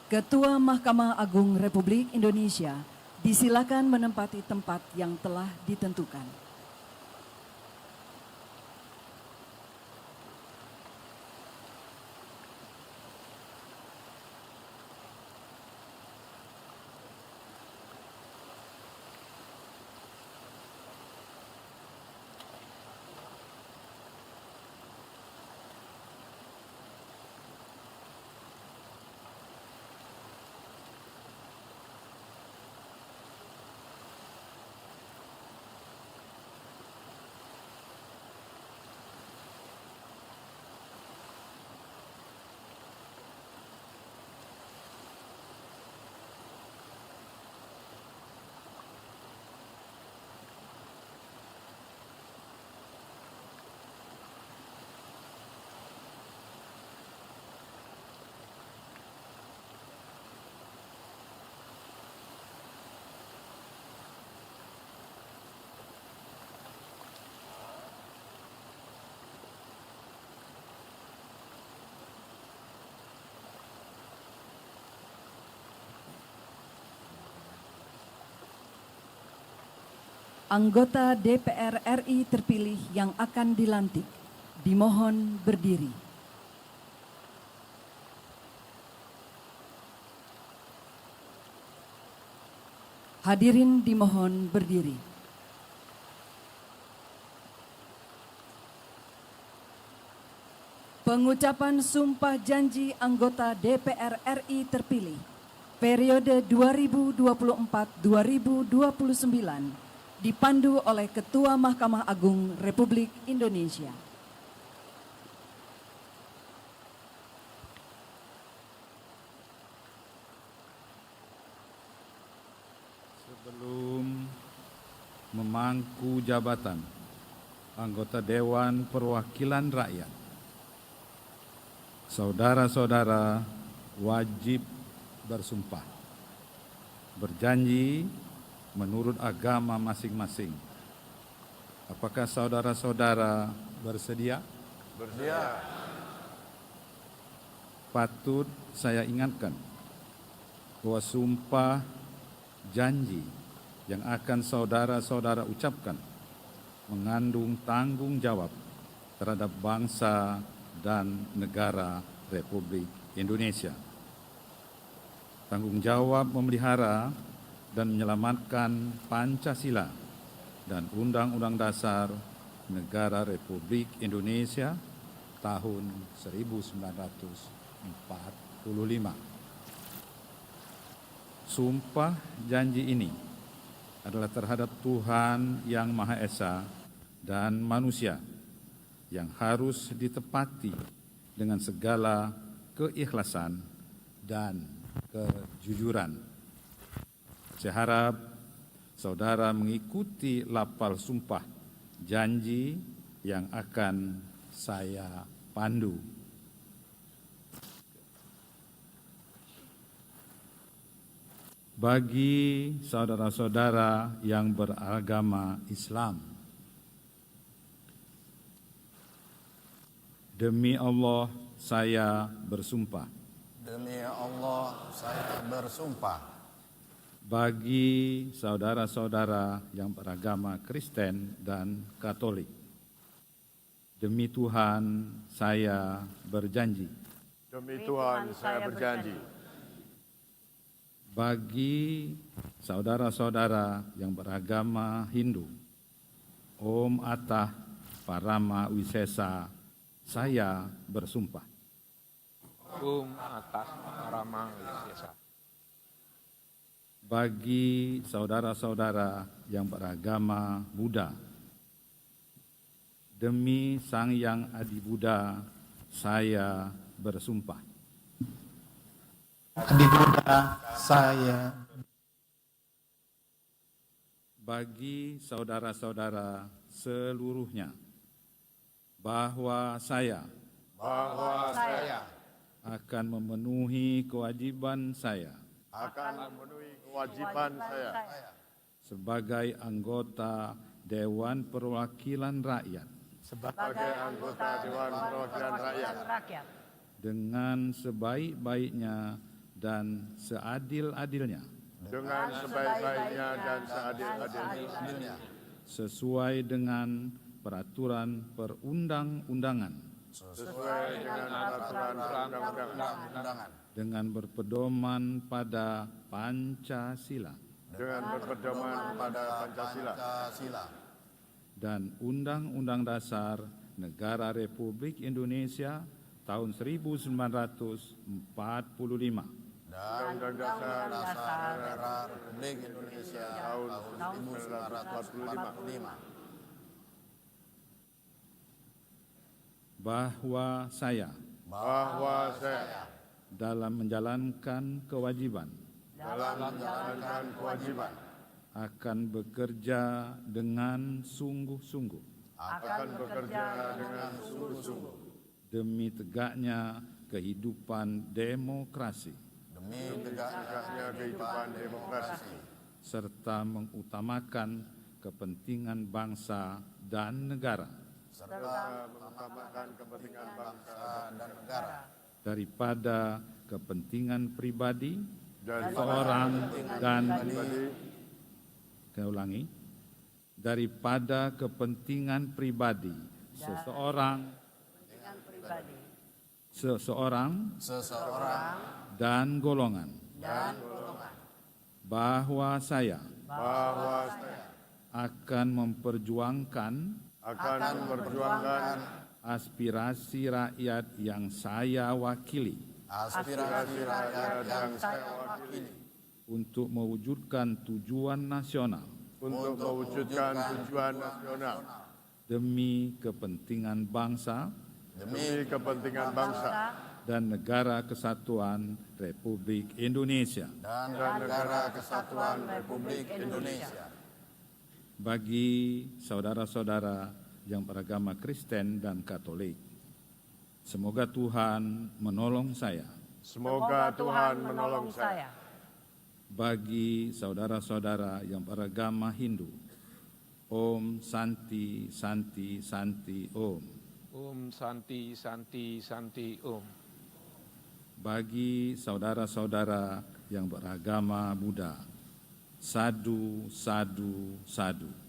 Ketua Mahkamah Agung Republik Indonesia disilakan menempati tempat yang telah ditentukan. Anggota DPR RI terpilih yang akan dilantik dimohon berdiri. Hadirin dimohon berdiri. Pengucapan sumpah janji anggota DPR RI terpilih periode 2024-2029 dipandu oleh Ketua Mahkamah Agung Republik Indonesia. Sebelum memangku jabatan anggota Dewan Perwakilan Rakyat, Saudara-saudara wajib bersumpah, berjanji menurut agama masing-masing. Apakah saudara-saudara bersedia? Bersedia. Patut saya ingatkan bahwa sumpah janji yang akan saudara-saudara ucapkan mengandung tanggung jawab terhadap bangsa dan negara Republik Indonesia. Tanggung jawab memelihara dan menyelamatkan Pancasila dan Undang-Undang Dasar Negara Republik Indonesia tahun 1945. Sumpah janji ini adalah terhadap Tuhan Yang Maha Esa dan manusia yang harus ditepati dengan segala keikhlasan dan kejujuran. Saya harap saudara mengikuti lafal sumpah janji yang akan saya pandu. Bagi saudara-saudara yang beragama Islam, demi Allah saya bersumpah. Demi Allah saya bersumpah. Bagi saudara-saudara yang beragama Kristen dan Katolik, demi Tuhan saya berjanji. Demi Tuhan saya berjanji. Bagi saudara-saudara yang beragama Hindu, Om Atah Parama Wisesa, saya bersumpah. Atas Parama Wisesa. Bagi saudara-saudara yang beragama Buddha, demi Sang Yang Adi Buddha, saya bersumpah. Adi Buddha, saya. Bagi saudara-saudara seluruhnya, bahwa saya akan memenuhi kewajiban saya sebagai anggota Dewan Perwakilan Rakyat dengan sebaik-baiknya dan seadil-adilnya sesuai dengan peraturan perundang-undangan dengan berpedoman pada Pancasila dan Undang-Undang Dasar Negara Republik Indonesia tahun 1945 dan Undang-Undang Dasar Negara Republik Indonesia tahun 1945. Bahwa saya dalam menjalankan kewajiban akan bekerja dengan sungguh-sungguh demi tegaknya kehidupan demokrasi serta mengutamakan kepentingan bangsa dan negara daripada kepentingan pribadi seorang dan daripada kepentingan pribadi seseorang dan golongan, bahwa saya akan memperjuangkan aspirasi rakyat yang saya wakili untuk mewujudkan tujuan nasional demi kepentingan bangsa dan negara kesatuan Republik Indonesia. Bagi saudara-saudara yang beragama Kristen dan Katolik, Semoga Tuhan menolong saya. Semoga Tuhan menolong saya. Bagi saudara-saudara yang beragama Hindu, Om Santi Santi Santi Om. Om Santi Santi Santi Om. Bagi saudara-saudara yang beragama Buddha, Sadu Sadu Sadu.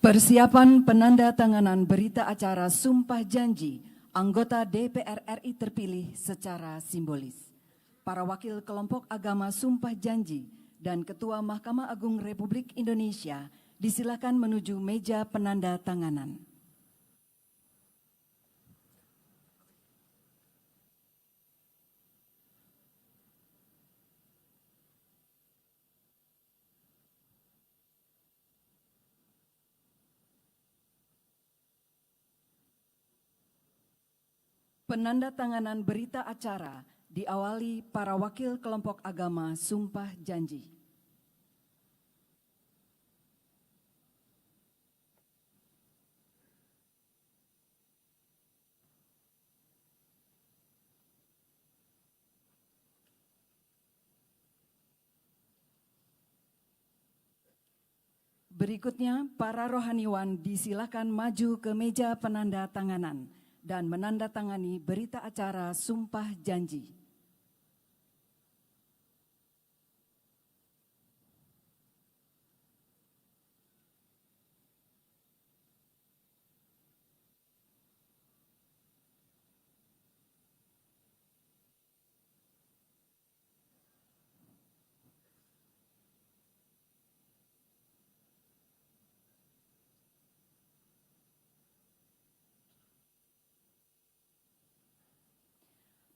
Persiapan penandatanganan berita acara Sumpah Janji anggota DPR RI terpilih secara simbolis. Para wakil kelompok agama Sumpah Janji dan Ketua Mahkamah Agung Republik Indonesia disilakan menuju meja penandatanganan. Penandatanganan berita acara diawali para wakil kelompok agama Sumpah Janji. Berikutnya, para rohaniwan disilakan maju ke meja penandatanganan dan menandatangani berita acara Sumpah Janji.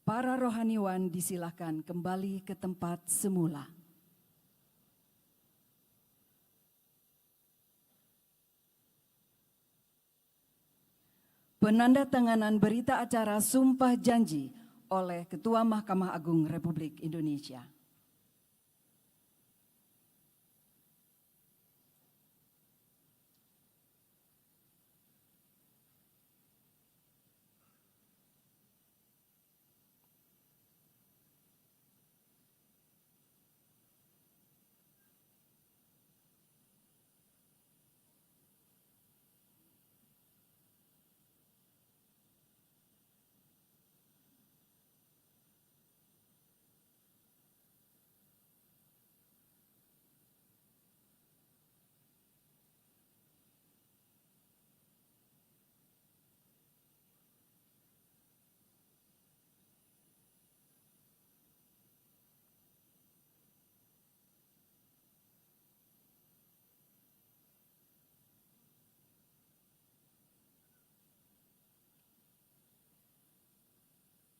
Para rohaniwan disilakan kembali ke tempat semula. Penandatanganan berita acara Sumpah Janji oleh Ketua Mahkamah Agung Republik Indonesia.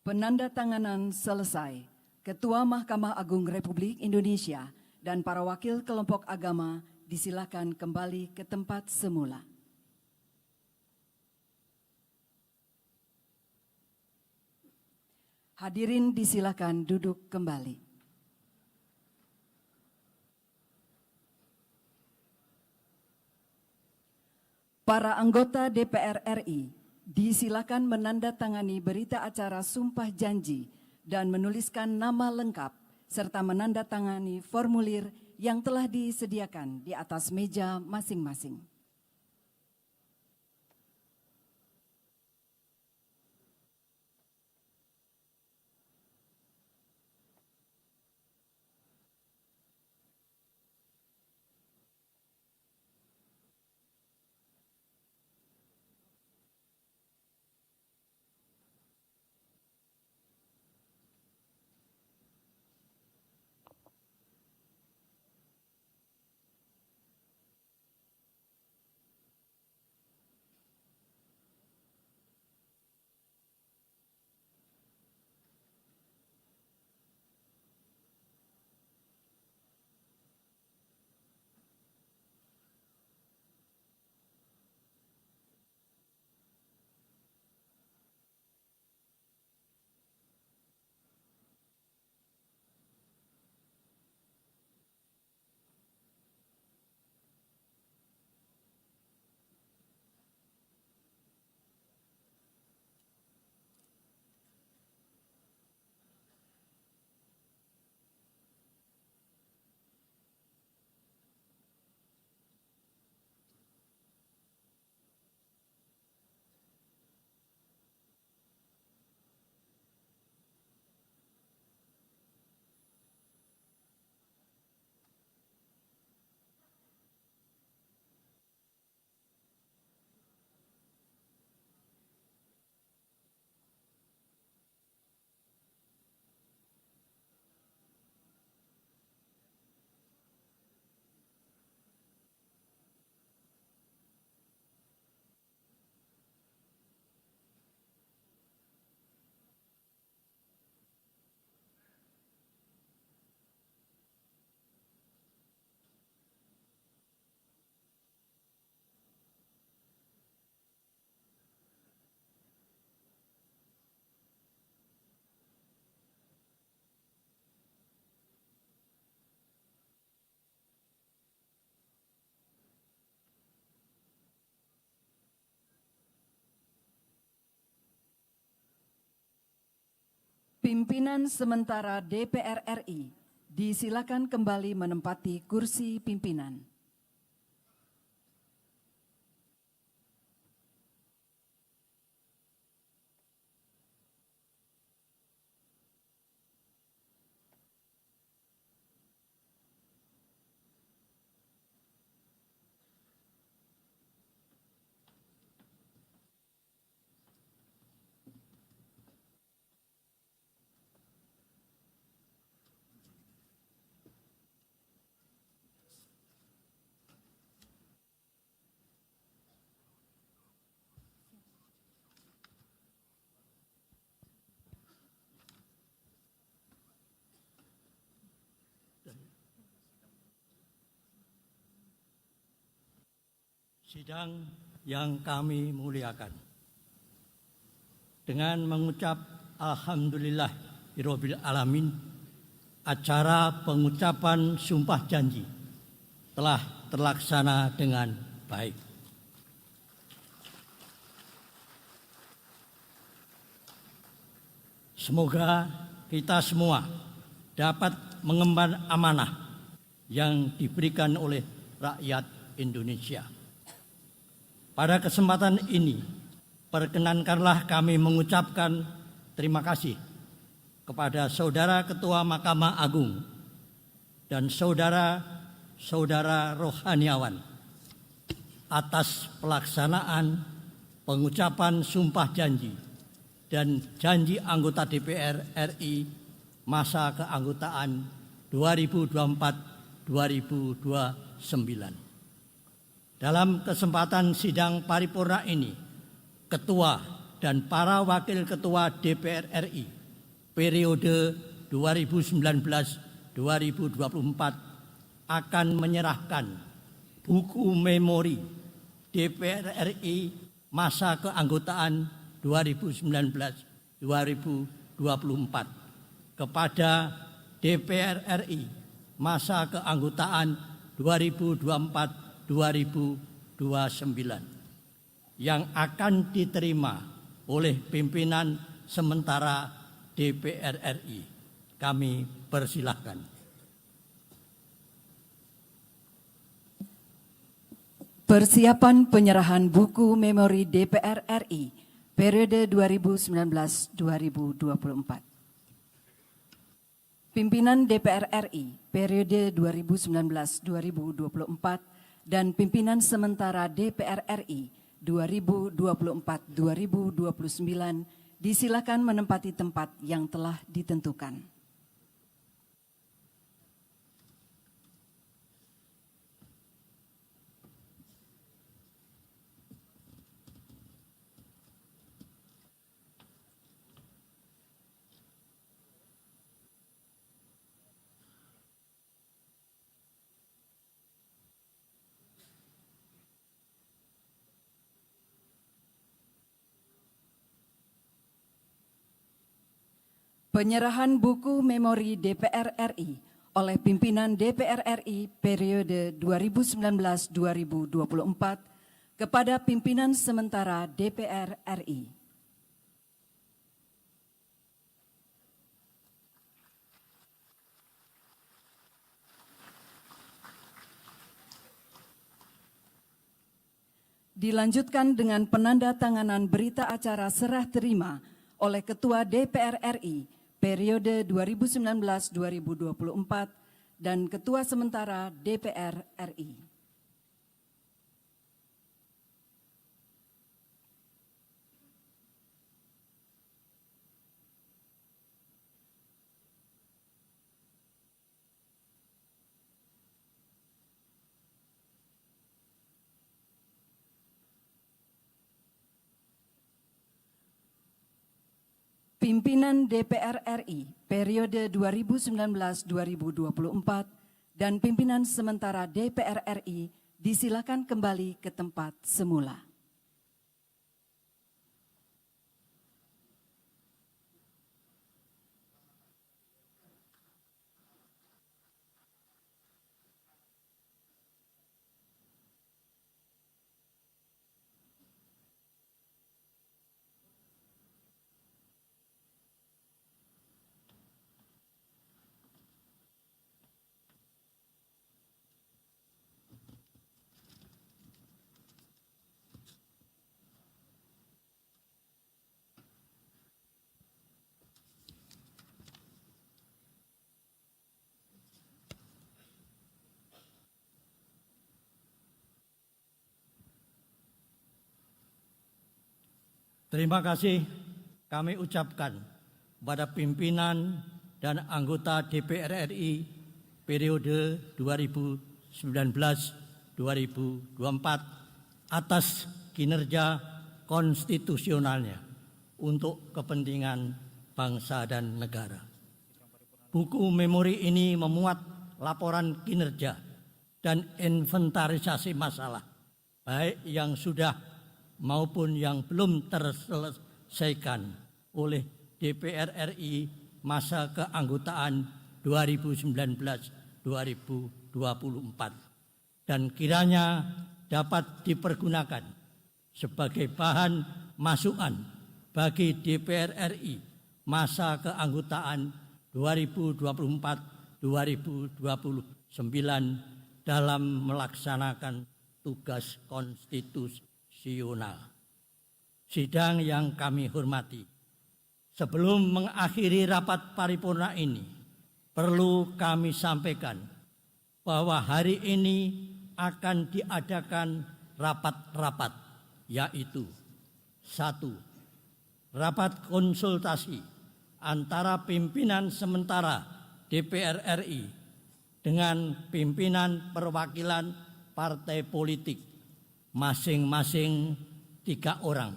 Penandatanganan selesai. Ketua Mahkamah Agung Republik Indonesia dan para wakil kelompok agama disilakan kembali ke tempat semula. Hadirin disilakan duduk kembali. Para anggota DPR RI disilakan menandatangani berita acara Sumpah Janji dan menuliskan nama lengkap serta menandatangani formulir yang telah disediakan di atas meja masing-masing. Pimpinan sementara DPR RI disilakan kembali menempati kursi pimpinan. Sidang yang kami muliakan, dengan mengucap Alhamdulillahirabbil alamin, acara pengucapan sumpah janji telah terlaksana dengan baik. Semoga kita semua dapat mengemban amanah yang diberikan oleh rakyat Indonesia. Pada kesempatan ini, perkenankanlah kami mengucapkan terima kasih kepada Saudara Ketua Mahkamah Agung dan saudara-saudara rohaniawan atas pelaksanaan pengucapan sumpah janji dan janji anggota DPR RI masa keanggotaan 2024-2029. Dalam kesempatan sidang paripurna ini, Ketua dan para Wakil Ketua DPR RI periode 2019-2024 akan menyerahkan buku memori DPR RI masa keanggotaan 2019-2024 kepada DPR RI masa keanggotaan 2024-2029 yang akan diterima oleh pimpinan sementara DPR RI. Kami persilahkan. Persiapan penyerahan buku memori DPR RI periode 2019-2024. Pimpinan DPR RI periode 2019-2024 dan pimpinan sementara DPR RI 2024-2029 disilakan menempati tempat yang telah ditentukan. Penyerahan buku memori DPR RI oleh pimpinan DPR RI periode 2019-2024 kepada pimpinan sementara DPR RI. Dilanjutkan dengan penandatanganan berita acara serah terima oleh Ketua DPR RI periode 2019-2024 dan Ketua Sementara DPR RI. Pimpinan DPR RI periode 2019-2024 dan pimpinan sementara DPR RI disilakan kembali ke tempat semula. Terima kasih kami ucapkan pada pimpinan dan anggota DPR RI periode 2019-2024 atas kinerja konstitusionalnya untuk kepentingan bangsa dan negara. Buku memori ini memuat laporan kinerja dan inventarisasi masalah, baik yang sudah maupun yang belum terselesaikan oleh DPR RI masa keanggotaan 2019-2024 dan kiranya dapat dipergunakan sebagai bahan masukan bagi DPR RI masa keanggotaan 2024-2029 dalam melaksanakan tugas konstitusional. Sidang yang kami hormati, sebelum mengakhiri rapat paripurna ini, perlu kami sampaikan bahwa hari ini akan diadakan rapat-rapat, yaitu 1. Rapat konsultasi antara pimpinan sementara DPR RI dengan pimpinan perwakilan partai politik masing-masing 3 orang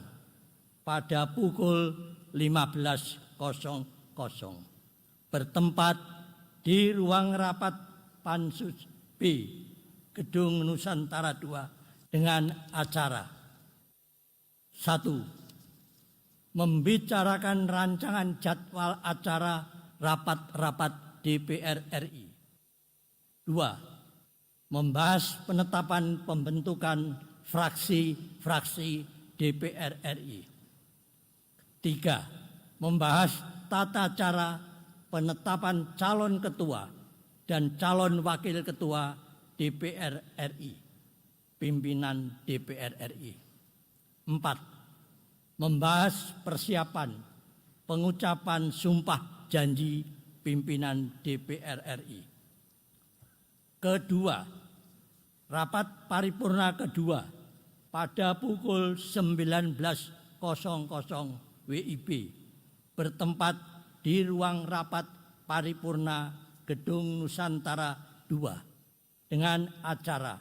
pada pukul 15.00 bertempat di ruang rapat Pansus B Gedung Nusantara II dengan acara 1. Membicarakan rancangan jadwal acara rapat-rapat DPR RI. 2. Membahas penetapan pembentukan fraksi-fraksi DPR RI. 3. Membahas tata cara penetapan calon ketua dan calon wakil ketua DPR RI, pimpinan DPR RI. 4. Membahas persiapan pengucapan sumpah janji pimpinan DPR RI. Kedua, rapat paripurna kedua pada pukul 19.00 WIB bertempat di ruang rapat paripurna Gedung Nusantara II dengan acara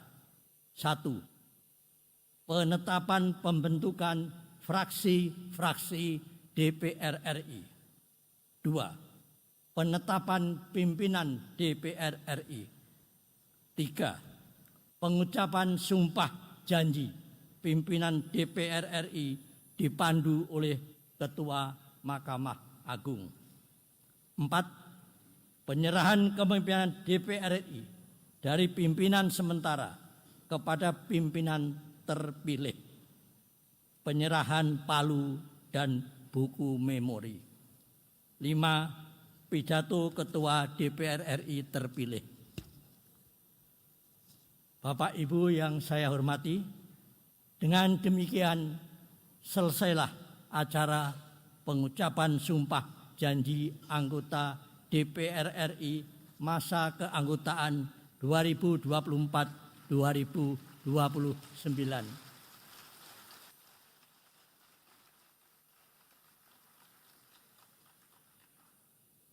1. Penetapan pembentukan fraksi-fraksi DPR RI. 2. Penetapan pimpinan DPR RI. 3. Pengucapan sumpah janji pimpinan DPR RI dipandu oleh Ketua Mahkamah Agung. 4. Penyerahan kepemimpinan DPR RI dari pimpinan sementara kepada pimpinan terpilih. Penyerahan palu dan buku memori. 5. Pidato Ketua DPR RI terpilih. Bapak Ibu yang saya hormati, dengan demikian selesailah acara pengucapan sumpah janji anggota DPR RI masa keanggotaan 2024-2029.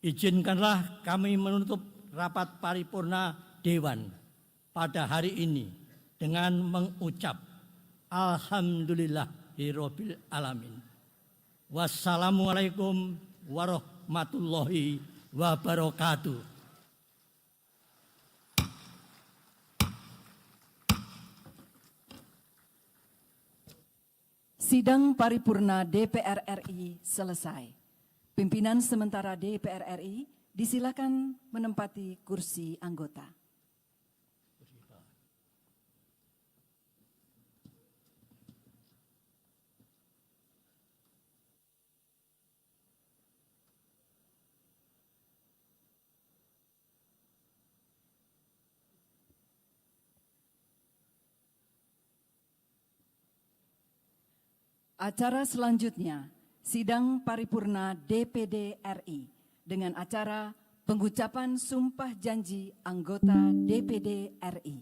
Izinkanlah kami menutup rapat paripurna Dewan pada hari ini dengan mengucap Alhamdulillahirabbil alamin. Wassalamualaikum warahmatullahi wabarakatuh. Sidang paripurna DPR RI selesai. Pimpinan sementara DPR RI disilakan menempati kursi anggota. Acara selanjutnya, sidang paripurna DPD RI dengan acara pengucapan sumpah janji anggota DPD RI.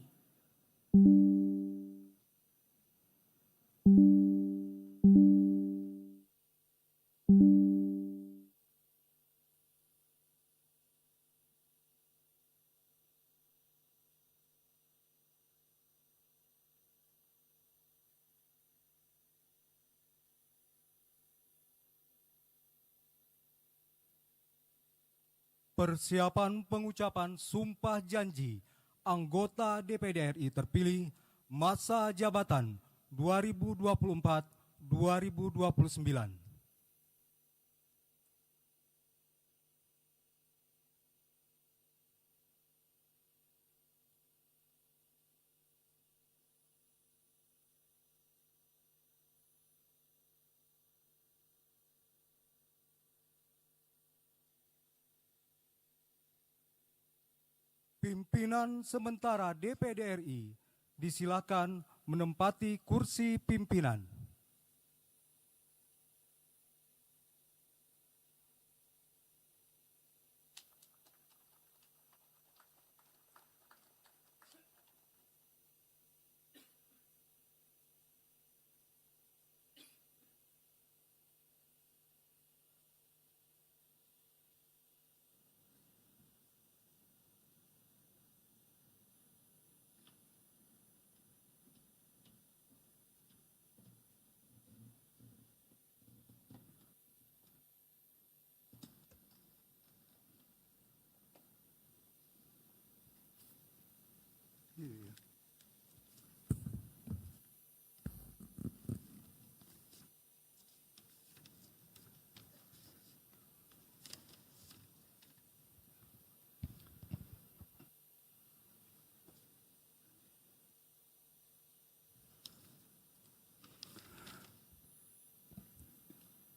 Persiapan pengucapan sumpah janji anggota DPD RI terpilih masa jabatan 2024-2029. Pimpinan sementara DPD RI disilakan menempati kursi pimpinan.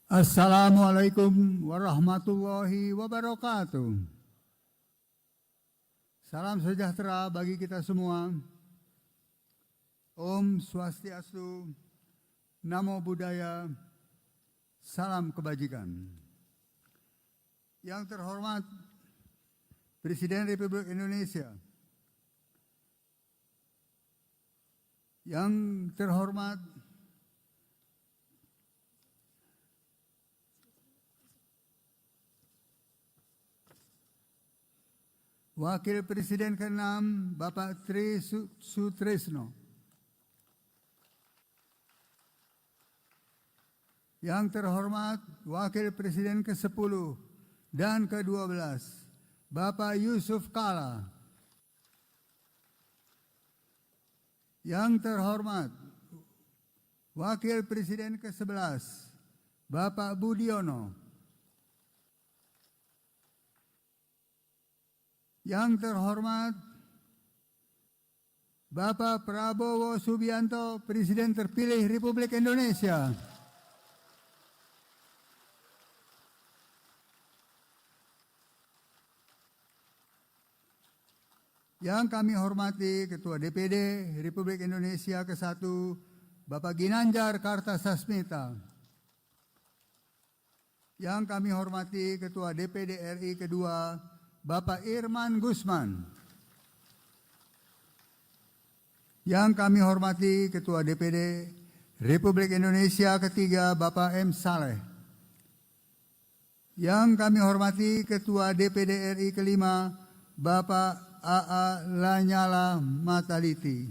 Assalamualaikum warahmatullahi wabarakatuh. Salam sejahtera bagi kita semua. Om Swastiastu, Namo Buddhaya, salam kebajikan. Yang terhormat Presiden Republik Indonesia, yang terhormat Wakil Presiden ke-6 Bapak Tri Sutresno, yang terhormat Wakil Presiden ke-10 dan ke-12 Bapak Yusuf Kala, yang terhormat Wakil Presiden ke-11 Bapak Budiono, yang terhormat Bapak Prabowo Subianto, Presiden terpilih Republik Indonesia. Yang kami hormati Ketua DPD Republik Indonesia ke-1, Bapak Ginanjar Kartasasmita. Yang kami hormati Ketua DPD RI kedua, Bapak Irman Gusman. Yang kami hormati Ketua DPD Republik Indonesia ketiga, Bapak M. Saleh. Yang kami hormati Ketua DPD RI kelima, Bapak A.A. Lanyala Mataliti.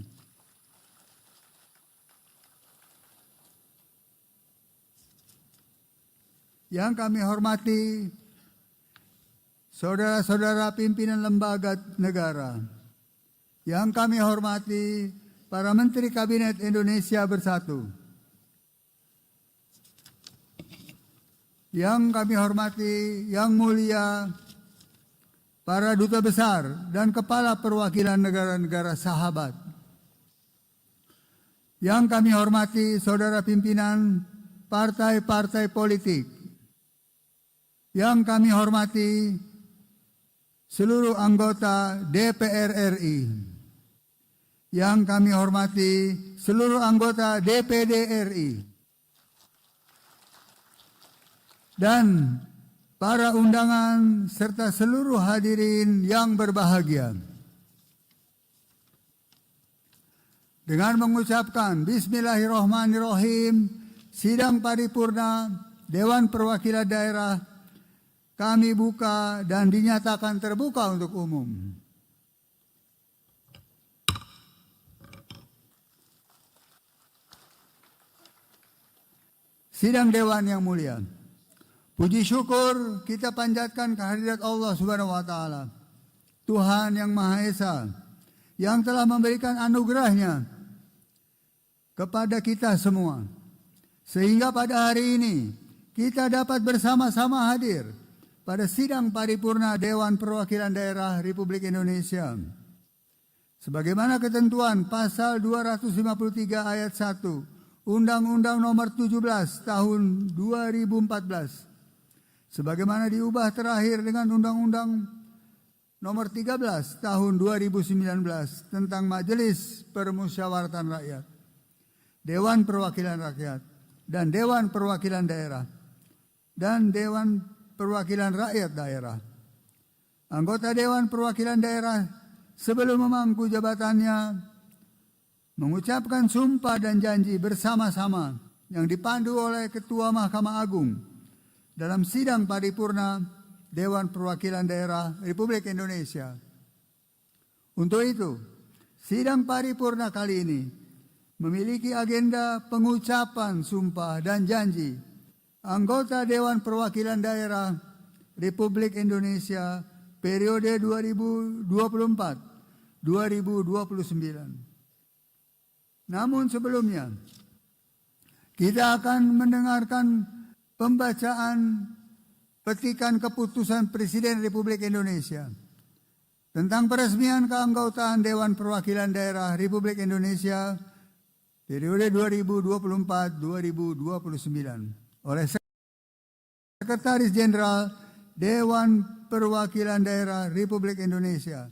Yang kami hormati saudara-saudara pimpinan lembaga negara, yang kami hormati para Menteri Kabinet Indonesia Bersatu, yang kami hormati Yang Mulia para Duta Besar dan Kepala Perwakilan Negara-Negara Sahabat, yang kami hormati saudara pimpinan partai-partai politik, yang kami hormati seluruh anggota DPR RI, yang kami hormati seluruh anggota DPD RI, dan para undangan serta seluruh hadirin yang berbahagia. Dengan mengucapkan Bismillahirrahmanirrahim, sidang paripurna Dewan Perwakilan Daerah kami buka dan dinyatakan terbuka untuk umum. Sidang Dewan yang mulia, Puji syukur kita panjatkan kehadirat Allah Subhanahu wa taala, Tuhan yang Maha Esa, yang telah memberikan anugerahnya kepada kita semua. Sehingga pada hari ini kita dapat bersama-sama hadir pada sidang paripurna Dewan Perwakilan Daerah Republik Indonesia. Sebagaimana ketentuan pasal 253 ayat 1 Undang-Undang Nomor 17 Tahun 2014, sebagaimana diubah terakhir dengan Undang-Undang Nomor 13 Tahun 2019 tentang Majelis Permusyawaratan Rakyat, Dewan Perwakilan Rakyat, dan Dewan Perwakilan Daerah, dan Dewan Perwakilan Rakyat Daerah. Anggota Dewan Perwakilan Daerah sebelum memangku jabatannya mengucapkan sumpah dan janji bersama-sama yang dipandu oleh Ketua Mahkamah Agung dalam sidang paripurna Dewan Perwakilan Daerah Republik Indonesia. Untuk itu, sidang paripurna kali ini memiliki agenda pengucapan sumpah dan janji anggota Dewan Perwakilan Daerah Republik Indonesia periode 2024-2029. Namun sebelumnya, kita akan mendengarkan pembacaan petikan keputusan Presiden Republik Indonesia tentang peresmian keanggotaan Dewan Perwakilan Daerah Republik Indonesia periode 2024-2029 oleh Sekretaris Jenderal Dewan Perwakilan Daerah Republik Indonesia